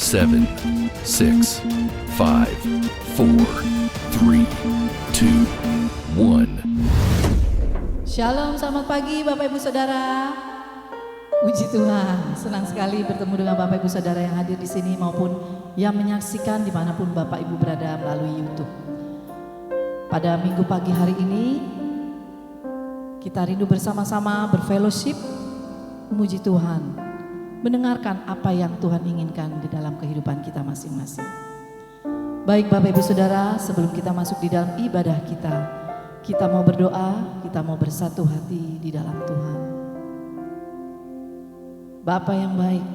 7, 6, 5, 4, 3, 2, 1. Shalom, selamat pagi Bapak Ibu Saudara. Puji Tuhan, senang sekali bertemu dengan Bapak Ibu Saudara yang hadir di sini maupun yang menyaksikan dimanapun Bapak Ibu berada melalui YouTube. Pada minggu pagi hari ini, kita rindu bersama-sama berfellowship, memuji Tuhan, mendengarkan apa yang Tuhan inginkan di dalam kehidupan kita masing-masing. Baik Bapak Ibu Saudara, sebelum kita masuk di dalam ibadah kita mau berdoa, kita mau bersatu hati di dalam Tuhan. Bapa yang baik,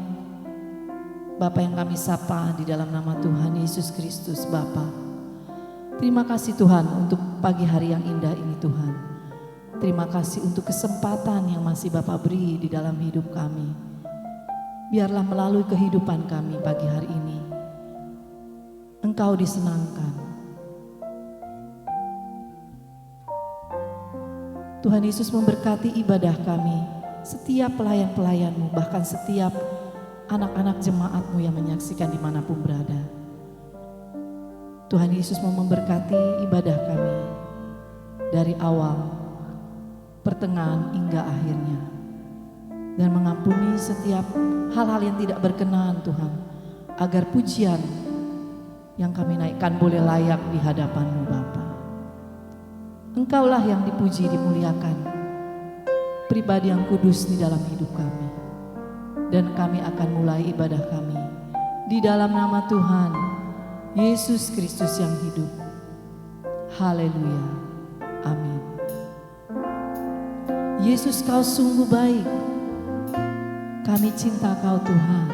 Bapa yang kami sapa di dalam nama Tuhan Yesus Kristus Bapa. Terima kasih Tuhan untuk pagi hari yang indah ini Tuhan. Terima kasih untuk kesempatan yang masih Bapa beri di dalam hidup kami. Biarlah melalui kehidupan kami pagi hari ini, Engkau disenangkan. Tuhan Yesus memberkati ibadah kami, setiap pelayan-pelayan-Mu, bahkan setiap anak-anak jemaat-Mu yang menyaksikan dimanapun berada. Tuhan Yesus mau memberkati ibadah kami dari awal, pertengahan hingga akhirnya, dan mengampuni setiap hal-hal yang tidak berkenan Tuhan, agar pujian yang kami naikkan boleh layak di hadapan-Mu Bapa. Engkaulah yang dipuji, dimuliakan, pribadi yang kudus di dalam hidup kami. Dan kami akan mulai ibadah kami di dalam nama Tuhan Yesus Kristus yang hidup. Haleluya, amin. Yesus, Kau sungguh baik, kami cinta Kau Tuhan.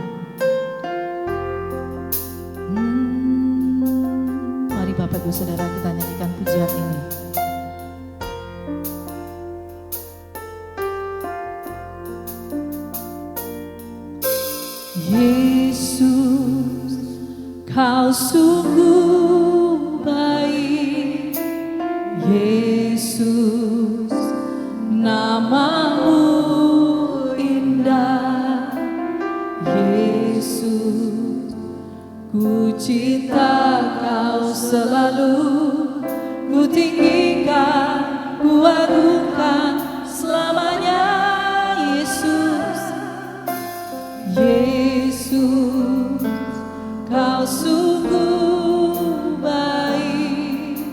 Mari Bapak Ibu Saudara kita nyanyikan pujian ini. Yesus, Kau sungguh baik. Yesus, nama-Mu indah. Yesus, ku cinta Kau selalu. Ku tinggikan, ku agungkan selamanya. Yesus, Yesus, Kau sungguh baik.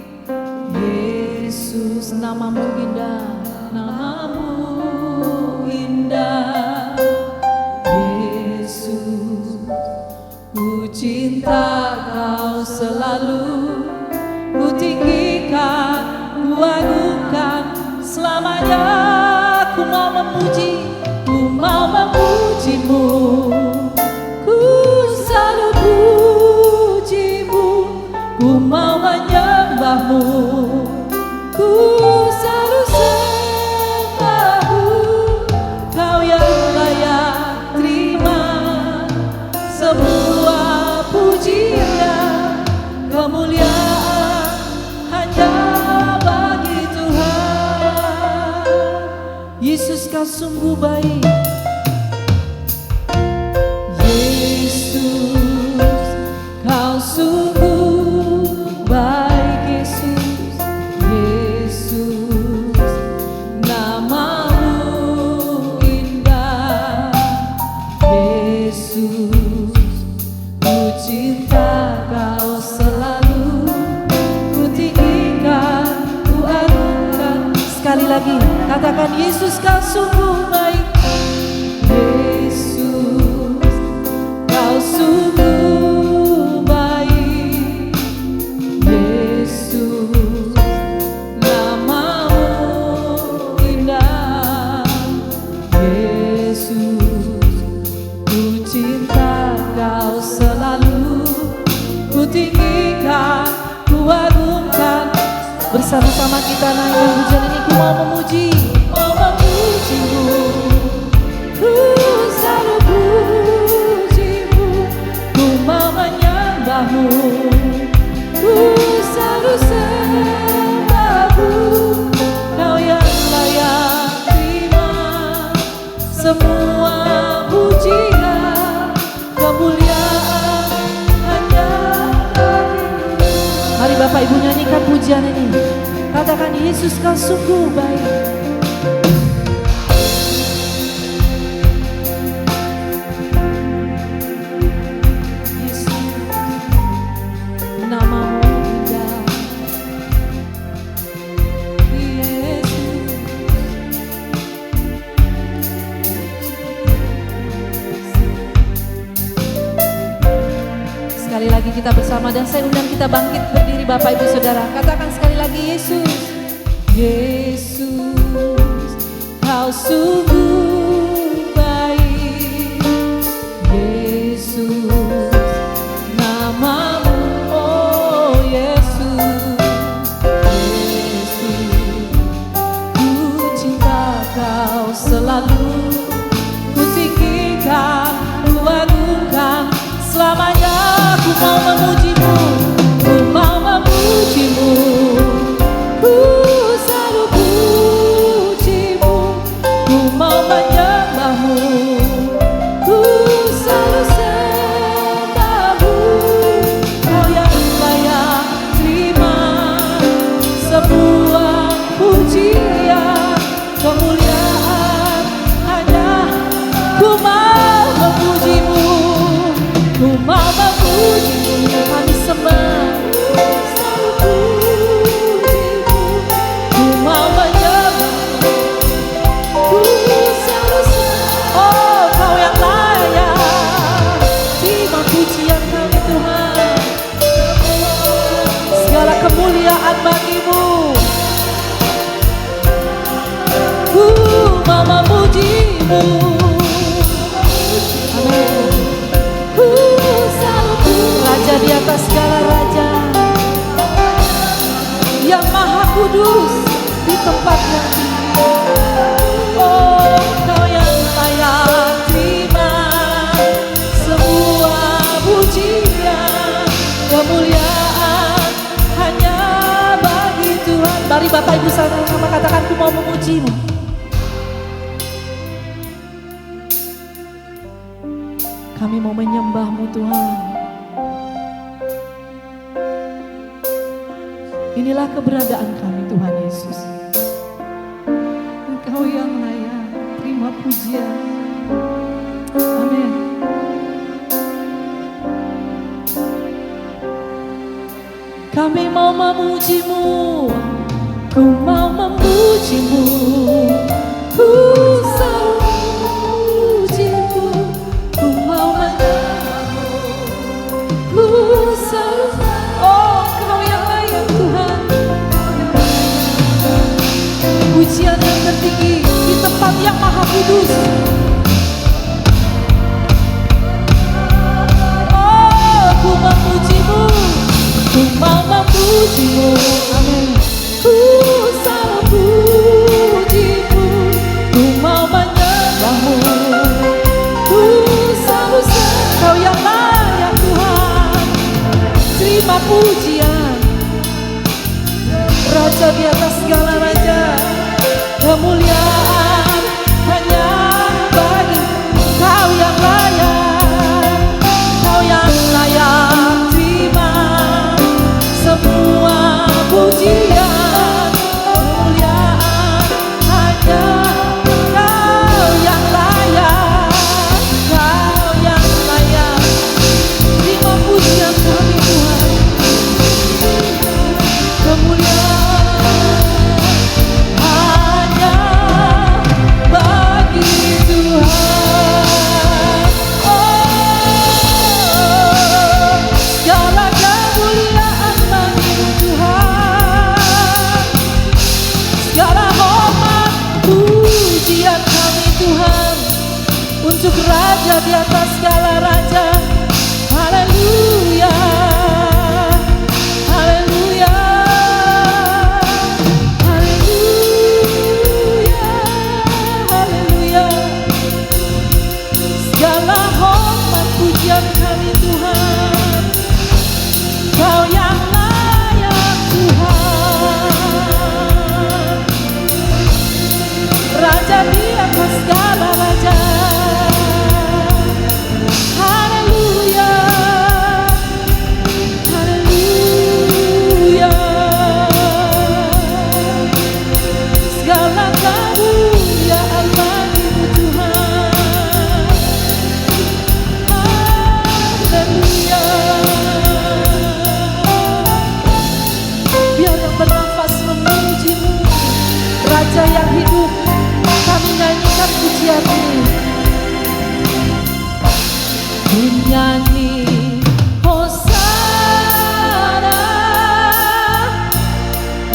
Yesus, nama-Mu indah, nama-Mu indah. Yesus, ku cinta Kau selalu. Ku tinggikan, ku agungkan selamanya. Ku mau memuji, ku mau memuji-Mu. Ku selalu puji-Mu, ku mau menyembah-Mu. Ku selalu sembah-Mu. Kau yang layak terima semua pujian, kemuliaan hanya bagi Tuhan. Yesus, Kau sungguh baik. Yesus, Kau sungguh baik. Yesus, Yesus, nama-Mu indah. Yesus, ku cinta Kau selalu. Ku tinggikan, ku agungkan. Sekali lagi katakan, Yesus, Kau sungguh baik. Yesus, Kau sungguh baik. Yesus, nama-Mu indah. Yesus, ku cinta Kau selalu. Ku tinggikan, ku agungkan. Bersama-sama kita naikkan pujian ini. Ku mau memuji, mau memuji-Mu. Ku selalu puji-Mu, ku mau menyembah-Mu. Ku selalu sembah-Mu. Kau yang layak terima semua pujian, kemuliaan Bapak Ibu nyanyikan pujian ini. Katakan, Yesus kau sungguh baik. Sekali lagi kita bersama dan saya undang kita bangkit berdiri Bapak Ibu Saudara. Katakan sekali lagi, Yesus. Yesus, kau sungguh baik. Yesus, namamu, oh Yesus. Yesus, ku cinta kau selalu. Ku tinggikan, ku agungkan selamanya. Ku mau memujimu, ku mau memujimu, ku selalu pujimu, ku mau menyembahmu, ku selalu sembahmu. Kau yang layak terima sebuah pujian, kemuliaan hanya ku mau memujimu, ku mau memujimu, kami sembah selalu pujimu, ku mau menyembahmu, ku selalu sembah. Oh, kau yang layak terima pujian kami Tuhan, segala kemuliaan bagimu. Ku mau memujimu, amin. Raja di atas segala raja, yang maha kudus di tempat yang tinggi. Oh, kau yang layak terima semua pujian, kemuliaan hanya bagi Tuhan. Mari Bapak Ibu sama-sama katakan, ku mau memujimu. Kami mau menyembahmu Tuhan. Inilah keberadaan kami Tuhan Yesus. Engkau yang layak terima pujian. Amin. Kami mau memujimu, ku mau memujimu, ku selalu memujimu, ku mau menyembahmu, ku selalu. Oh, Kau yang layak Tuhan, pujian yang tertinggi di tempat yang maha kudus. Oh, ku memujimu, ku mau memujimu, amin. Ku selalu pujimu, ku mau menyembahmu, ku selalu sembah. Kau yang layak Tuhan terima pujian, Raja di atas segala raja, kemuliaan hanya bagi Kau yang layak, Kau yang layak terima semua pujian, kemuliaan hanya Kau yang layak, Kau yang layak terima pujian kami Tuhan, kemuliaan hanya bagi Tuhan. Oh, segala kemuliaan bagi Tuhan, segala hormat pujian kami Tuhan untuk Raja di atas segala raja. Haleluya, haleluya, haleluya, haleluya. Segala hormat pujian kami Tuhan, Kau yang layak Tuhan, Raja di atas segala raja. Haleluya, haleluya, nyanyi Hosana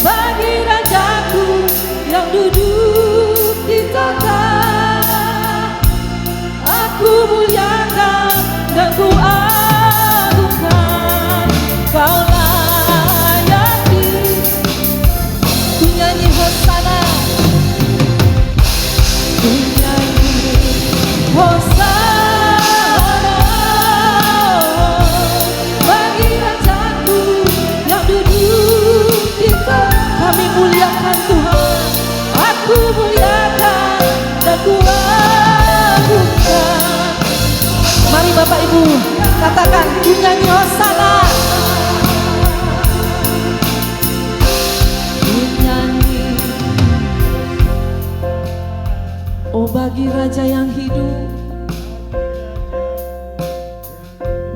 bagi Rajaku yang duduk di tahta. Aku muliakan dan ku agungkan, Kau layaki. Ku nyanyi Hosana, ku nyanyi Hosana bagi Rajaku yang duduk di tahta. Kami muliakan Tuhan, aku muliakan dan ku agungkan. Mari Bapak Ibu katakan, ku nyanyi Hosana. Ku nyanyi, oh bagi Raja yang hidup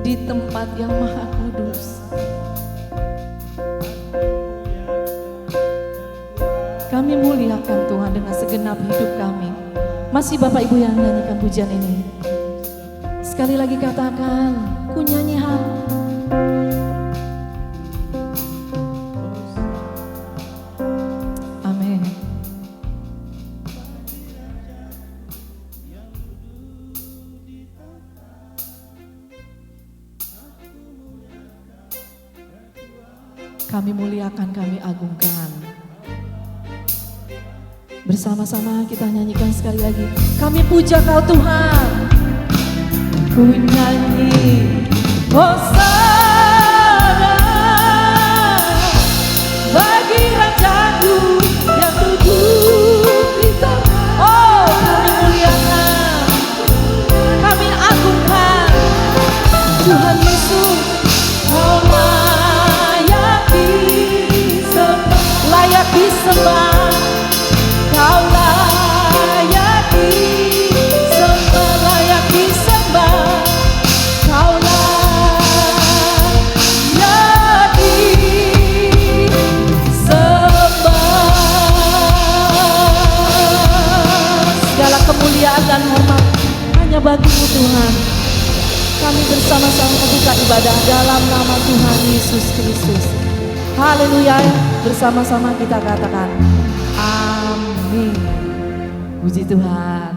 di tempat yang maha kudus. Kami muliakan Tuhan dengan segenap hidup kami. Masih Bapak Ibu yang nyanyikan pujian ini. Sekali lagi katakan, ku nyanyi amin. Kami muliakan, kami agungkan. Bersama-sama kita nyanyikan sekali lagi. Kami puja Kau Tuhan. Ku nyanyi Hosana bagi Rajaku yang duduk di tahta. Oh, kami muliakan, kami agungkan Tuhan Yesus. Kau layak disembah, Kau layak disembah, layak disembah. Kau layak disembah. Segala kemuliaan dan hormat hanya bagi-Mu Tuhan. Kami bersama-sama membuka ibadah dalam nama Tuhan Yesus Kristus. Haleluya. Bersama-sama kita katakan amin. Puji Tuhan.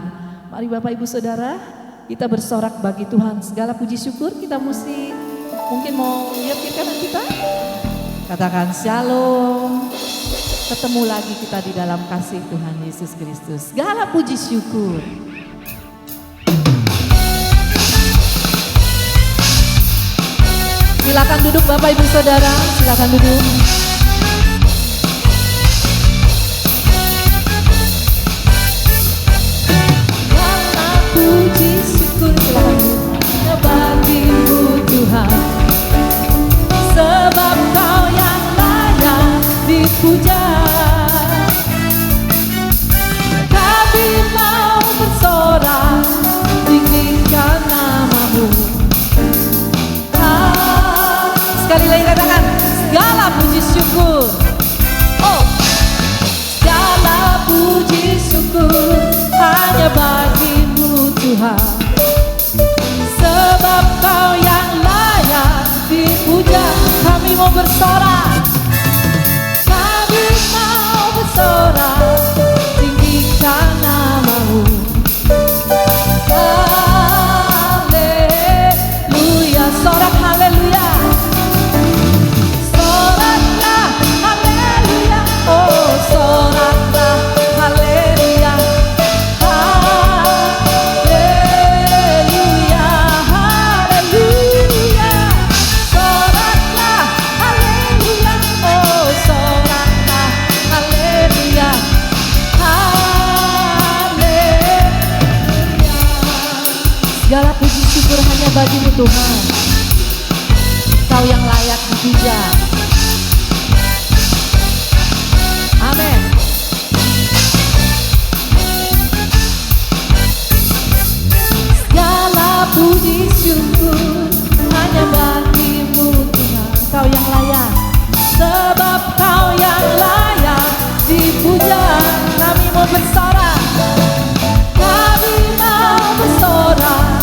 Mari Bapak Ibu Saudara, kita bersorak bagi Tuhan. Segala puji syukur kita mesti mungkin mau lihat ke kanan kita. Katakan shalom. Ketemu lagi kita di dalam kasih Tuhan Yesus Kristus. Segala puji syukur. Silakan duduk Bapak Ibu Saudara, silakan duduk. Puji syukur hanya bagi-Mu Tuhan, sebab Kau yang layak dipuja. Kami mau bersorak tinggikan nama-Mu. Sekali lagi katakan segala puji syukur. Oh, segala puji syukur hanya bagi-Mu Tuhan, sebab Kau yang layak dipuja. Kami mau bersorak, kami mau bersorak tinggikan nama-Mu. Haleluya, sorak haleluya, soraklah haleluya, oh soraklah haleluya. Segala puji syukur hanya bagi-Mu Tuhan, Kau yang layak dipuja. Amin. Segala puji syukur hanya bagi-Mu Tuhan, Kau yang layak, sebab Kau yang layak dipuja. Kami mau bersorak, kami mau bersorak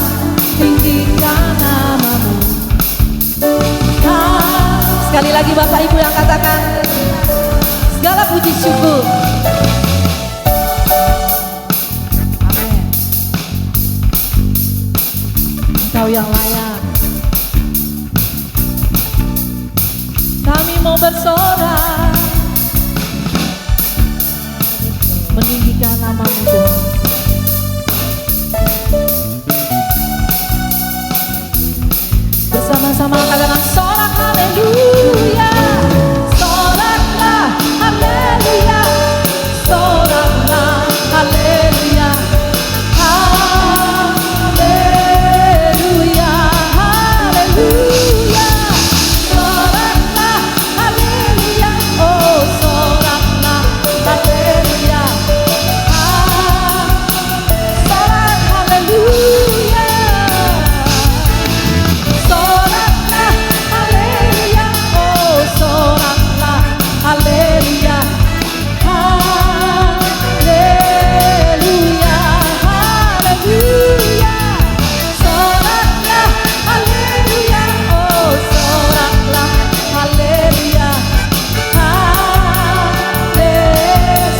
tinggikan Bapak Ibu yang katakan segala puji syukur. Amin. Engkau yang layak. Kami mau bersorak meninggikan nama-Mu Tuhan. Bersama-sama katakan sorak haleluya, soraklah haleluya, soraklah haleluya, haleluya, haleluya, soraklah haleluya, oh soraklah haleluya, sorak haleluya.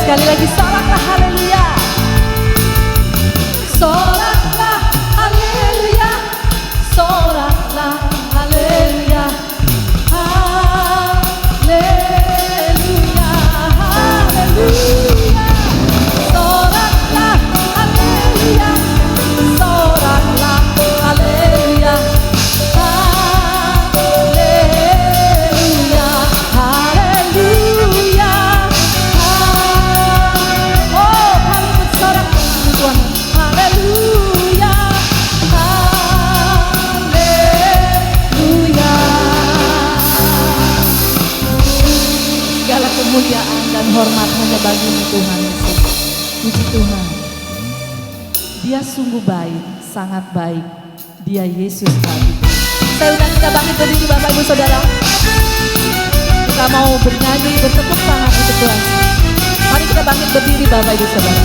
Sekali lagi soraklah haleluya, soraklah haleluya, soraklah haleluya, haleluya, haleluya, soraklah haleluya, soraklah haleluya, haleluya, haleluya. Oh, kami bersorak Tuhan, haleluya, haleluya. Segala kemuliaan dan hormat hanya bagi-Mu Tuhan Yesus. Puji Tuhan, Dia sungguh baik, sangat baik. Dia Yesus bagiku. Saya undang kita bangkit berdiri Bapak Ibu Saudara. Kita mau bernyanyi, bertepuk tangan untuk Tuhan. Mari kita bangkit berdiri Bapak Ibu Saudara.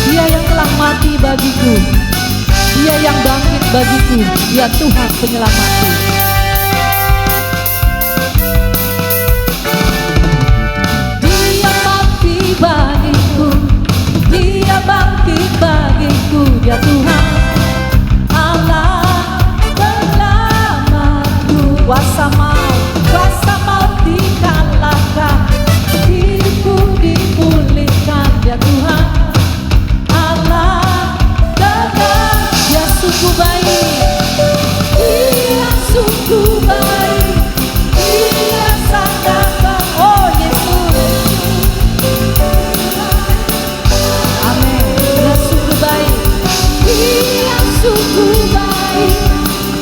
Dia yang telah mati bagiku, Dia yang bangkit bagiku, Dia Tuhan penyelamatku. Dia mati bagiku, Dia bangkit bagiku, Dia Tuhan Allah penyelamatku. Kuasa maut dikalahkan, hidupku dipulihkan, Dia Tuhan Allah kekal. Dia sungguh baik, Dia sungguh baik, Dia sangat baik. Oh Yesus, amin. Dia sungguh baik, Dia sungguh baik,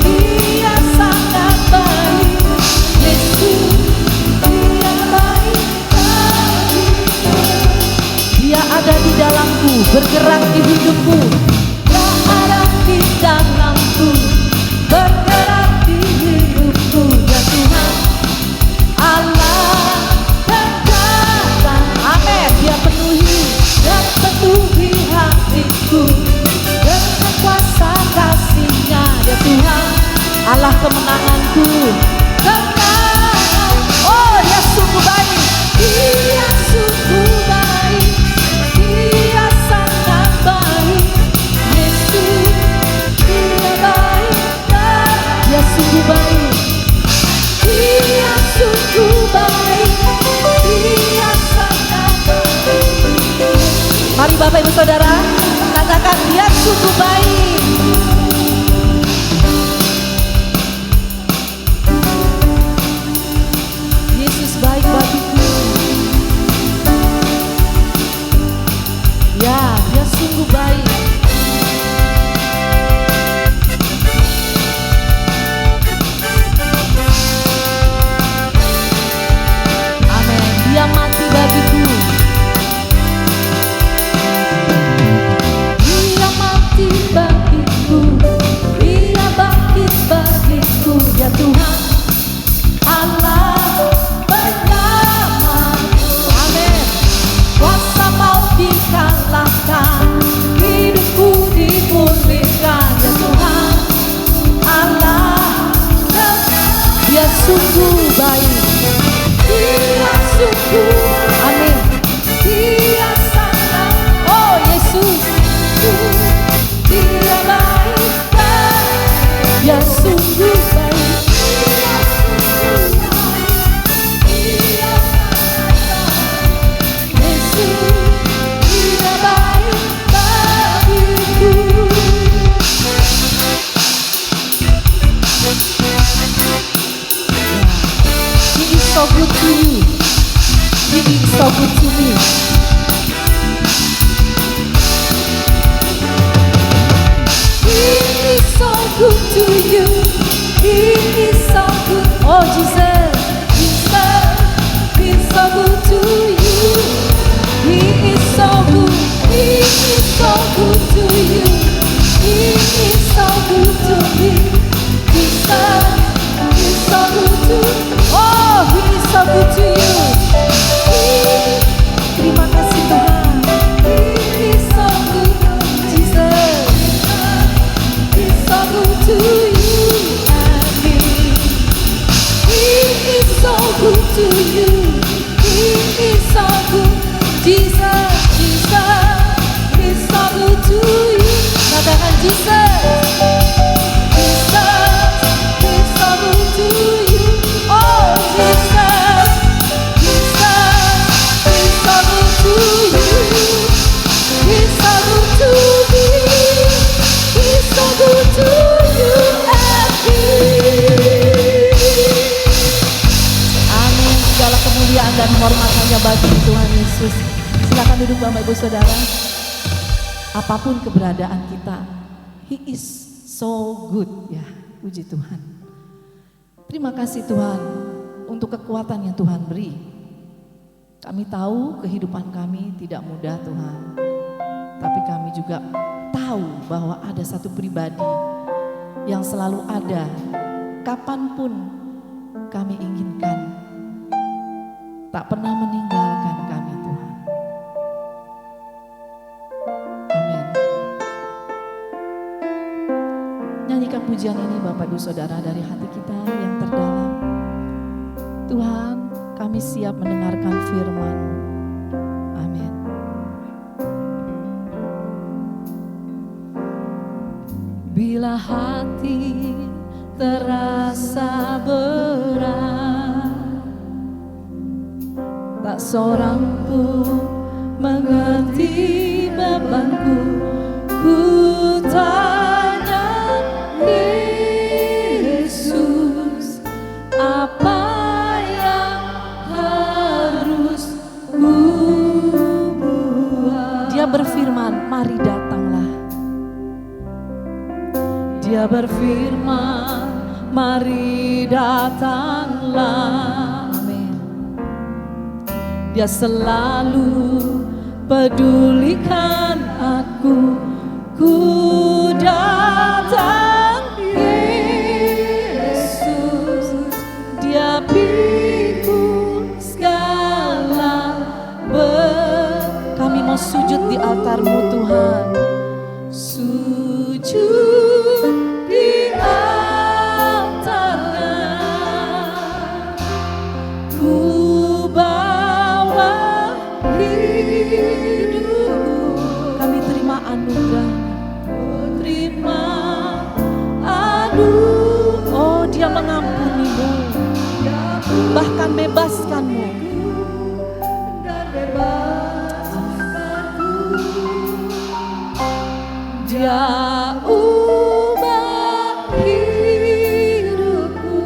Dia sangat baik. Yesus, Dia baik bagiku. Dia ada di dalamku, bergerak di hidupku. Dia ada di dalamku, bergerak di hidupku. Ya Tuhan Allah kekal. Amin. Dia penuhi dan penuhi hatiku dengan kuasa kasih-Nya. Ya Tuhan Allah kemenanganku, kemenangan. Oh Dia sungguh baik, Dia sungguh baik, Dia sangat baik. Yesus, Dia baik, Dia sungguh baik, Dia sungguh baik, Dia sangat baik. Mari Bapak Ibu Saudara katakan Dia sungguh baik. Yesus baik bagiku. Ya, Dia sungguh baik. Amin. Dia mati bagiku. to you. He is so good. He is so good to you. He is so good to me. Jesus is so good to. Oh, He is so good to you. Terima kasih Tuhan. He is so good. Jesus is so good to you and me. He is so good to you. He is so good. Jesus, Jesus is so good to you. Katakan Jesus. Jesus is so good to you. Oh Jesus, Jesus is so good to you. He's so good to me. He's so good to you and me. Amin. Segala kemuliaan dan hormat hanya bagi Tuhan Yesus. Silakan duduk Bapak Ibu Saudara. Apapun keberadaan kita, He is so good ya. Puji Tuhan. Terima kasih Tuhan untuk kekuatan yang Tuhan beri. Kami tahu kehidupan kami tidak mudah Tuhan. Tapi kami juga tahu bahwa ada satu pribadi yang selalu ada kapanpun kami inginkan. Tak pernah meninggalkan kami Tuhan. Amin. Nyanyikan pujian ini Bapak Ibu Saudara dari hati kita yang terdalam. Tuhan, kami siap mendengarkan firman. Amin. Bila hati terasa berat, tak seorang pun mengerti bebanku. Ku tanya Yesus, apa yang harus ku buat? Dia berfirman, mari datanglah. Dia berfirman, mari datanglah. Amin. Dia selalu pedulikan aku. Ku datang Yesus. Dia pikul segala kami mau sujud di altar-Mu Tuhan. Sujud di altar-Nya, ku bawa hidupku. Kami terima anugerah-Nya, terima oh Dia mengampuni-Mu, bahkan bebaskan-Mu. Dia ubah hidupku,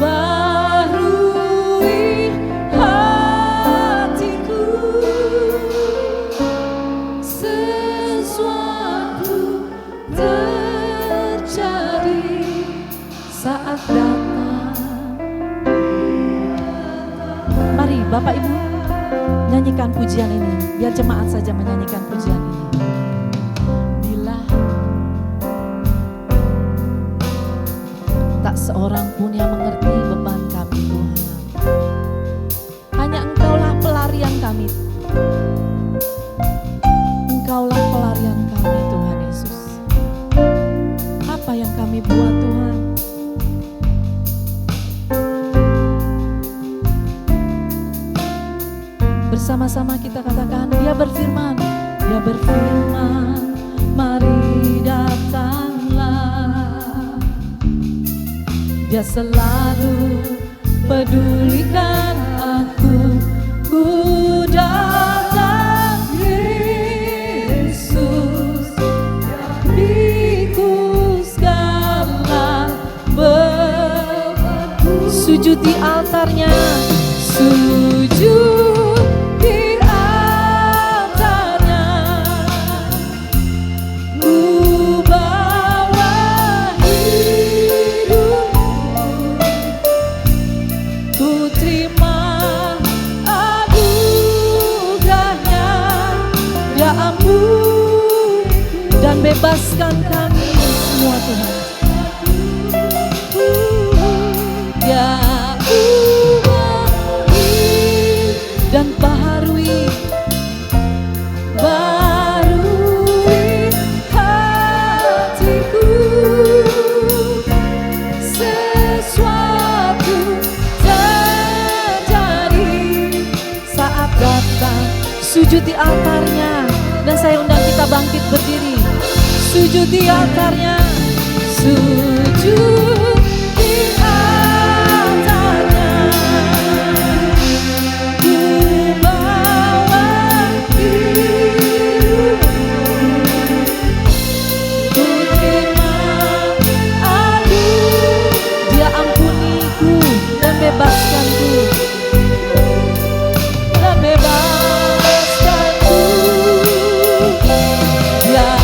barui hatiku. Sesuatu terjadi saat datang. Mari Bapak Ibu nyanyikan pujian ini, biar jemaat saja menyanyikan pujian ini. Bila tak seorang pun yang mengerti beban kami Tuhan, hanya Engkaulah pelarian kami. Engkaulah pelarian kami Tuhan Yesus. Apa yang kami buat Tuhan? Bersama-sama kita katakan, Dia berfirman, Dia berfirman, mari datanglah. Dia selalu pedulikan aku. Ku datang Yesus, pikul segala bebanku. Sujud di altar-Nya, sujud di altar-Nya, ku bawa hidupku, ku terima dan bebaskan kami semua Tuhan. Ya ubah dan baharui hatiku, sesuatu terjadi saat datang. Sujud di altarnya, dan saya undang kita bangkit berdiri. Sujud di altarnya, sujud di altarnya. Ku bawa hidupku, ku terima aduh. Dia ampuniku dan bebaskanku, dan bebaskanku. Ya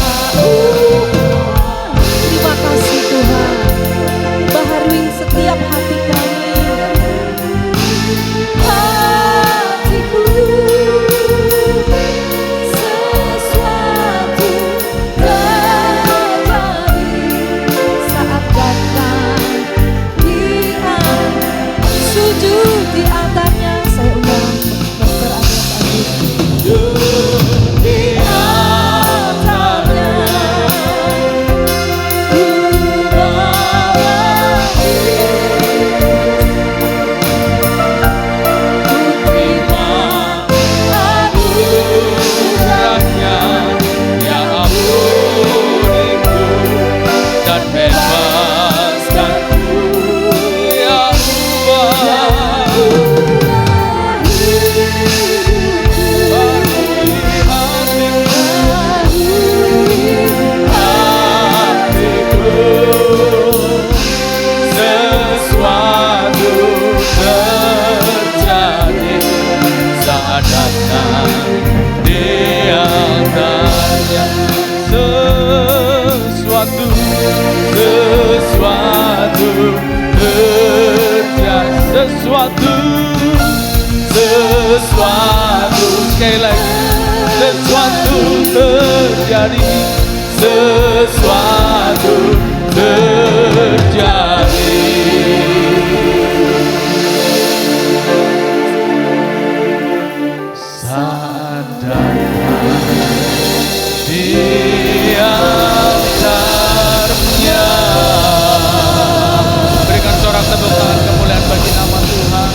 terima kasih Tuhan, baharui setiap hati kami. Hatiku, sesuatu terjadi saat datang Dia. Sujud di altarnya, saya undang Dokter Agnes Aziz. Di altarnya, ku bawa ku terima anugerahnya, ya ampuniku dan bebaskanku, ya ubah hatiku, sesuatu terjadi saat datang di altarnya. Sesuatu terjadi, sesuatu sekali lagi, sesuatu terjadi, sesuatu terjadi. Saat datang di altarnya. Berikan sorak tepuk tangan kemuliaan bagi nama Tuhan.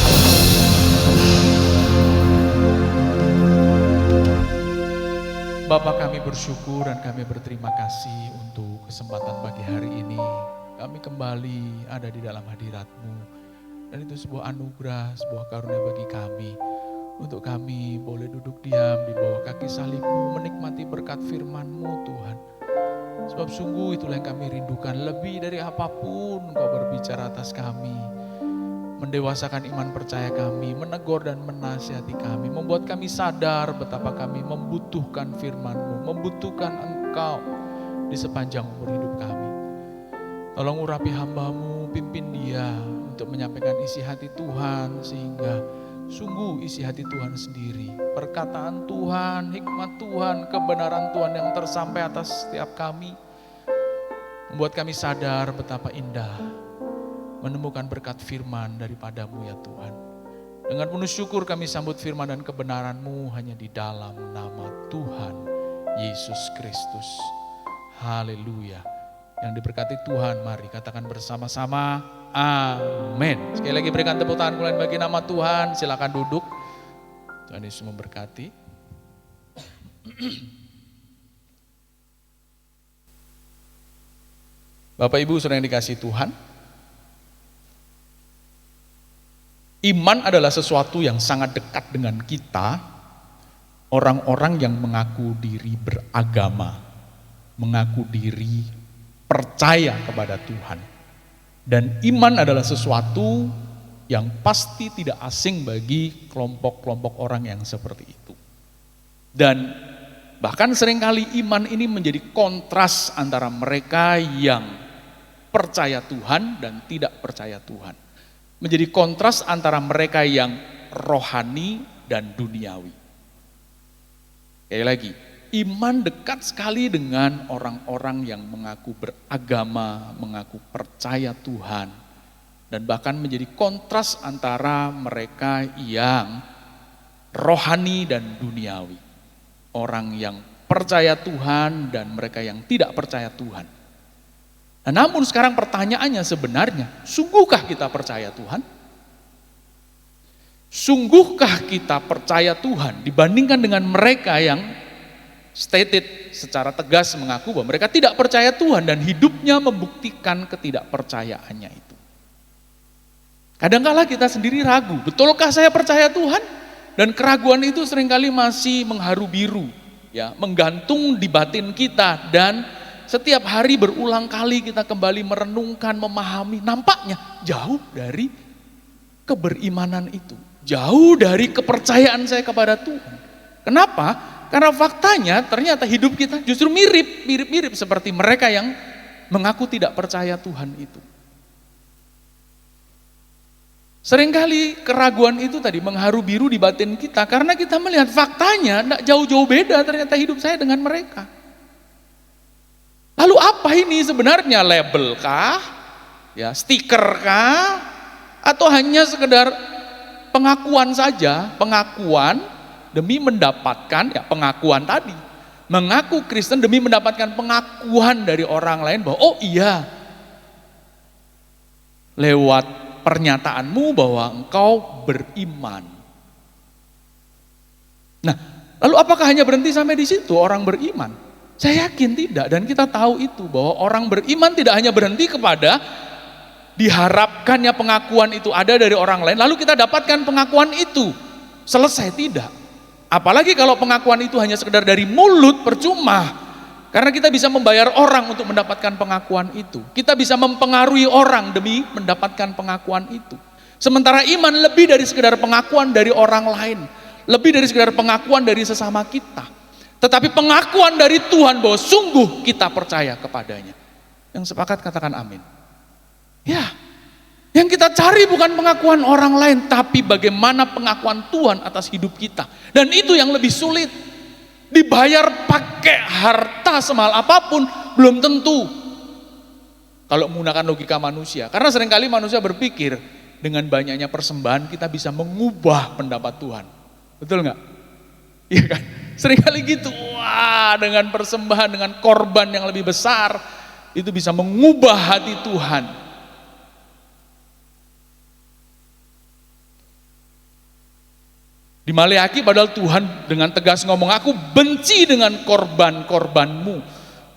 Bapa, kami bersyukur dan kami berterima kasih untuk kesempatan pagi hari ini. Kami kembali ada di dalam hadirat-Mu. Dan itu sebuah anugerah, sebuah karunia bagi kami. Untuk kami boleh duduk diam di bawah kaki salib-Mu, menikmati berkat firman-Mu Tuhan. Sebab sungguh itulah yang kami rindukan. Lebih dari apapun Engkau berbicara atas kami. Mendewasakan iman percaya kami, menegur dan menasihati kami, membuat kami sadar betapa kami membutuhkan firman-Mu, membutuhkan Engkau di sepanjang umur hidup kami. Tolong urapi hamba-Mu, pimpin dia untuk menyampaikan isi hati Tuhan, sehingga sungguh isi hati Tuhan sendiri, perkataan Tuhan, hikmat Tuhan, kebenaran Tuhan yang tersampai atas setiap kami, membuat kami sadar betapa indah menemukan berkat firman daripada-Mu ya Tuhan. Dengan penuh syukur kami sambut firman dan kebenaran-Mu hanya di dalam nama Tuhan Yesus Kristus. Haleluya. Yang diberkati Tuhan, mari katakan bersama-sama, amin. Sekali lagi berikan tepuk tangan kemuliaan bagi nama Tuhan. Silakan duduk. Tuhan Yesus memberkati. Bapak Ibu saudara yang dikasihi Tuhan, iman adalah sesuatu yang sangat dekat dengan kita, orang-orang yang mengaku diri beragama, mengaku diri percaya kepada Tuhan. Dan iman adalah sesuatu yang pasti tidak asing bagi kelompok-kelompok orang yang seperti itu. Dan bahkan seringkali iman ini menjadi kontras antara mereka yang percaya Tuhan dan tidak percaya Tuhan. Menjadi kontras antara mereka yang rohani dan duniawi. Sekali lagi, beriman dekat sekali dengan orang-orang yang mengaku beragama, mengaku percaya Tuhan. Dan bahkan menjadi kontras antara mereka yang rohani dan duniawi. Orang yang percaya Tuhan dan mereka yang tidak percaya Tuhan. Nah, namun sekarang pertanyaannya sebenarnya, sungguhkah kita percaya Tuhan? Sungguhkah kita percaya Tuhan dibandingkan dengan mereka yang stated secara tegas mengaku bahwa mereka tidak percaya Tuhan dan hidupnya membuktikan ketidakpercayaannya itu. Kadangkala kita sendiri ragu, betulkah saya percaya Tuhan? Dan keraguan itu seringkali masih mengharu biru, ya, menggantung di batin kita, dan setiap hari berulang kali kita kembali merenungkan, memahami, nampaknya jauh dari keberimanan itu, jauh dari kepercayaan saya kepada Tuhan. Kenapa? Karena faktanya ternyata hidup kita justru mirip seperti mereka yang mengaku tidak percaya Tuhan itu. Seringkali keraguan itu tadi mengharu biru di batin kita karena kita melihat faktanya tidak jauh-jauh beda ternyata hidup saya dengan mereka. Lalu apa ini sebenarnya, label kah? Ya, stiker kah? Atau hanya sekedar pengakuan saja, pengakuan demi mendapatkan, ya pengakuan tadi, mengaku Kristen demi mendapatkan pengakuan dari orang lain bahwa oh iya, lewat pernyataanmu bahwa engkau beriman. Nah, lalu apakah hanya berhenti sampai di situ orang beriman? Saya yakin tidak, dan kita tahu itu bahwa orang beriman tidak hanya berhenti kepada diharapkannya pengakuan itu ada dari orang lain, lalu kita dapatkan pengakuan itu, selesai, tidak. Apalagi kalau pengakuan itu hanya sekedar dari mulut, percuma. Karena kita bisa membayar orang untuk mendapatkan pengakuan itu. Kita bisa mempengaruhi orang demi mendapatkan pengakuan itu. Sementara iman lebih dari sekedar pengakuan dari orang lain. Lebih dari sekedar pengakuan dari sesama kita. Tetapi pengakuan dari Tuhan bahwa sungguh kita percaya kepadanya. Yang sepakat katakan amin. Ya, yang kita cari bukan pengakuan orang lain, tapi bagaimana pengakuan Tuhan atas hidup kita. Dan itu yang lebih sulit. Dibayar pakai harta semahal apapun, belum tentu. Kalau menggunakan logika manusia. Karena seringkali manusia berpikir, dengan banyaknya persembahan kita bisa mengubah pendapat Tuhan. Betul nggak? Iya kan? Seringkali gitu, wah dengan persembahan, dengan korban yang lebih besar, itu bisa mengubah hati Tuhan. Di Maleakhi padahal Tuhan dengan tegas ngomong, aku benci dengan korban-korbanmu.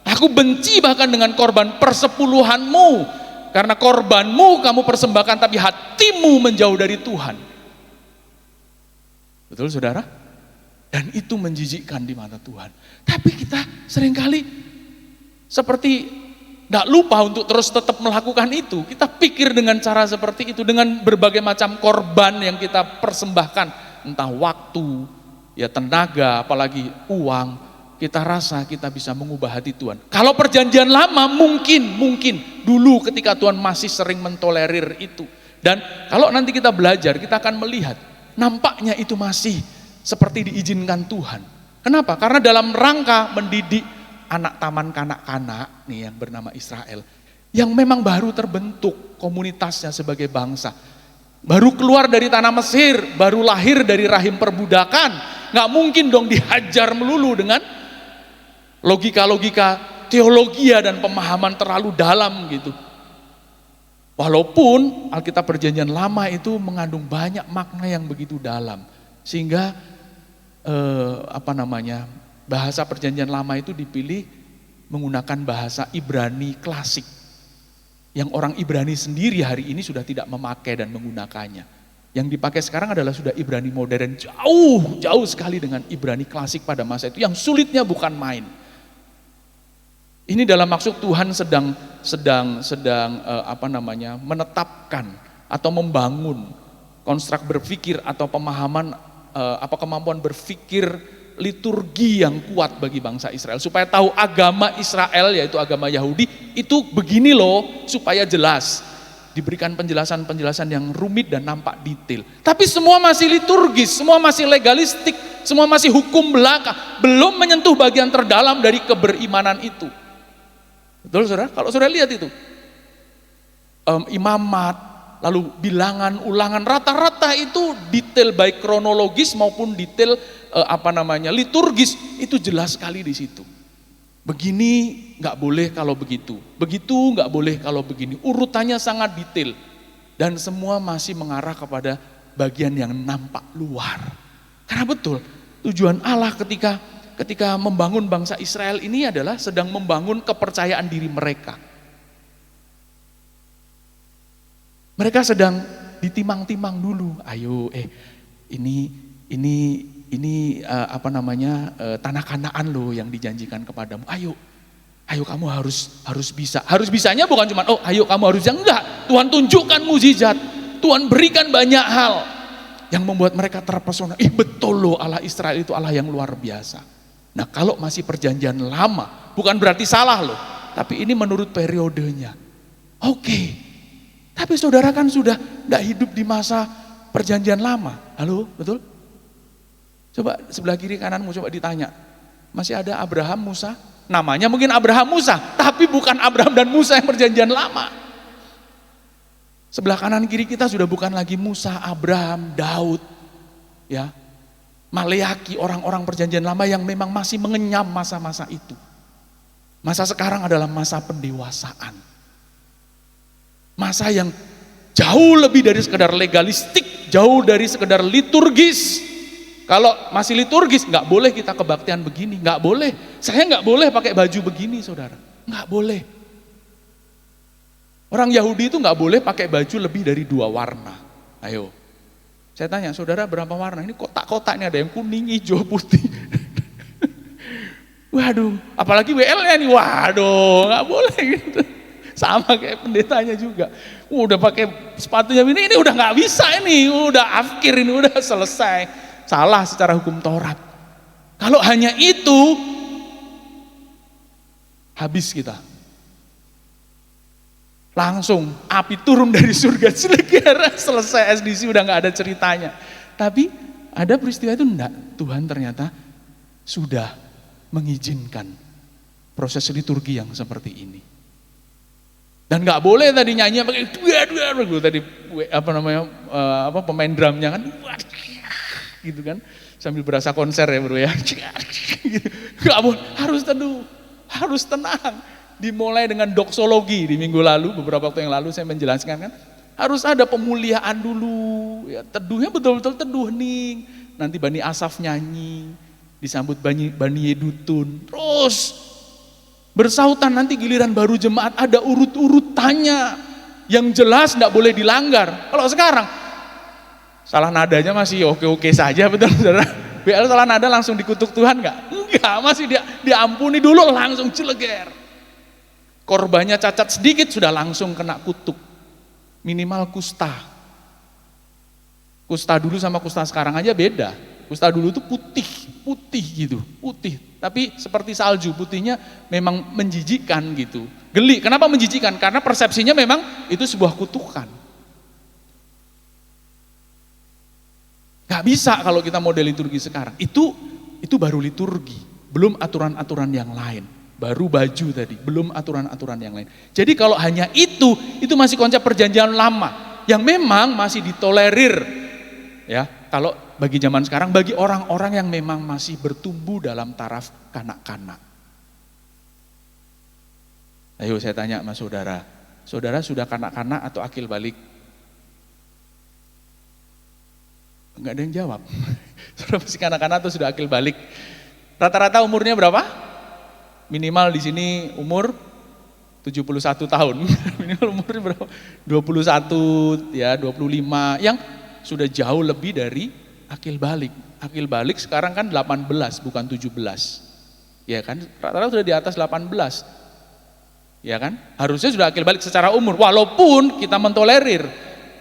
Aku benci bahkan dengan korban persepuluhanmu. Karena korbanmu kamu persembahkan tapi hatimu menjauh dari Tuhan. Betul saudara? Dan itu menjijikkan di mata Tuhan. Tapi kita seringkali seperti tidak lupa untuk terus tetap melakukan itu. Kita pikir dengan cara seperti itu, dengan berbagai macam korban yang kita persembahkan. Entah waktu, ya tenaga, apalagi uang, kita rasa kita bisa mengubah hati Tuhan. Kalau perjanjian lama mungkin dulu ketika Tuhan masih sering mentolerir itu. Dan kalau nanti kita belajar, kita akan melihat nampaknya itu masih seperti diizinkan Tuhan. Kenapa? Karena dalam rangka mendidik anak taman kanak-kanak nih yang bernama Israel, yang memang baru terbentuk komunitasnya sebagai bangsa. Baru keluar dari tanah Mesir, baru lahir dari rahim perbudakan. Gak mungkin dong dihajar melulu dengan logika-logika teologia dan pemahaman terlalu dalam gitu. Walaupun Alkitab Perjanjian Lama itu mengandung banyak makna yang begitu dalam. Sehingga bahasa Perjanjian Lama itu dipilih menggunakan bahasa Ibrani klasik. Yang orang Ibrani sendiri hari ini sudah tidak memakai dan menggunakannya. Yang dipakai sekarang adalah sudah Ibrani modern, jauh sekali dengan Ibrani klasik pada masa itu, yang sulitnya bukan main. Ini dalam maksud Tuhan sedang menetapkan atau membangun konstruk berpikir atau pemahaman kemampuan berpikir liturgi yang kuat bagi bangsa Israel, supaya tahu agama Israel, yaitu agama Yahudi, itu begini loh, supaya jelas. Diberikan penjelasan-penjelasan yang rumit dan nampak detail. Tapi semua masih liturgis, semua masih legalistik, Semua masih hukum belaka, belum menyentuh bagian terdalam dari keberimanan itu. Betul saudara? Kalau saudara lihat itu, imamat, lalu bilangan, ulangan, rata-rata itu detail baik kronologis maupun detail liturgis, itu jelas sekali di situ. Begini nggak boleh kalau begitu, begitu nggak boleh kalau begini. Urutannya sangat detail dan semua masih mengarah kepada bagian yang nampak luar. Karena betul tujuan Allah ketika membangun bangsa Israel ini adalah sedang membangun kepercayaan diri mereka. Mereka sedang ditimang-timang dulu. Ayo, ini tanah Kanaan loh yang dijanjikan kepadamu. Ayo kamu harus bisa. Harus bisanya bukan cuma ayo kamu harus, enggak. Tuhan tunjukkan mukjizat. Tuhan berikan banyak hal yang membuat mereka terpesona. Betul loh, Allah Israel itu Allah yang luar biasa. Nah, kalau masih perjanjian lama, bukan berarti salah loh, tapi ini menurut periodenya. Oke. Tapi saudara kan sudah tidak hidup di masa perjanjian lama. Halo, betul? Coba sebelah kiri kananmu coba ditanya. Masih ada Abraham, Musa? Namanya mungkin Abraham, Musa, tapi bukan Abraham dan Musa yang perjanjian lama. Sebelah kanan kiri kita sudah bukan lagi Musa, Abraham, Daud, ya, Maleaki, orang-orang perjanjian lama yang memang masih mengenyam masa-masa itu. Masa sekarang adalah masa pendewasaan. Masa yang jauh lebih dari sekedar legalistik, jauh dari sekedar liturgis. Kalau masih liturgis, nggak boleh kita kebaktian begini, nggak boleh. Saya nggak boleh pakai baju begini, saudara, nggak boleh. Orang Yahudi itu nggak boleh pakai baju lebih dari 2 warna. Ayo, saya tanya, saudara berapa warna? Ini kotak-kotak, ini ada yang kuning, hijau, putih. Waduh, apalagi WL-nya nih, waduh, nggak boleh gitu. Sama kayak pendetanya juga. Udah pakai sepatunya ini udah nggak bisa ini, udah afkir ini, udah selesai. Salah secara hukum Taurat. Kalau hanya itu, habis kita. Langsung api turun dari surga, Cileger, selesai SDC, udah nggak ada ceritanya. Tapi ada peristiwa itu enggak. Tuhan ternyata sudah mengizinkan proses liturgi yang seperti ini. Dan nggak boleh tadi nyanyi pakai dua tadi pemain drumnya kan gitu kan sambil berasa konser ya bro ya. Nggak boleh, harus teduh, harus tenang. Dimulai dengan doksologi di minggu lalu, beberapa waktu yang lalu saya menjelaskan kan, harus ada pemuliaan dulu, ya, teduhnya betul-betul teduh nih. Nanti Bani Asaf nyanyi, disambut Bani Yedutun, terus bersautan, nanti giliran baru jemaat ada urut-urutannya yang jelas tidak boleh dilanggar. Kalau sekarang salah nadanya masih oke-oke saja, betul saudara? BL salah nada langsung dikutuk Tuhan enggak? Enggak, masih diampuni dulu langsung Cileger. Korbannya cacat sedikit sudah langsung kena kutuk. Minimal kusta. Kusta dulu sama kusta sekarang aja beda. Kusta dulu itu putih gitu, putih. Tapi seperti salju, putihnya memang menjijikkan gitu. Geli, kenapa menjijikkan? Karena persepsinya memang itu sebuah kutukan. Gak bisa kalau kita model liturgi sekarang. Itu baru liturgi, belum aturan-aturan yang lain. Baru baju tadi, belum aturan-aturan yang lain. Jadi kalau hanya itu masih konsep perjanjian lama yang memang masih ditolerir. Ya, kalau bagi zaman sekarang, bagi orang-orang yang memang masih bertumbuh dalam taraf kanak-kanak. Ayo saya tanya sama saudara, saudara sudah kanak-kanak atau akil balik? Enggak ada yang jawab. Saudara masih kanak-kanak atau sudah akil balik? Rata-rata umurnya berapa? Minimal di sini umur 71 tahun. Minimal umurnya berapa? 21 ya, 25 yang sudah jauh lebih dari akil balik. Akil balik sekarang kan 18 bukan 17. Ya kan? Rata-rata sudah di atas 18. Ya kan? Harusnya sudah akil balik secara umur. Walaupun kita mentolerir.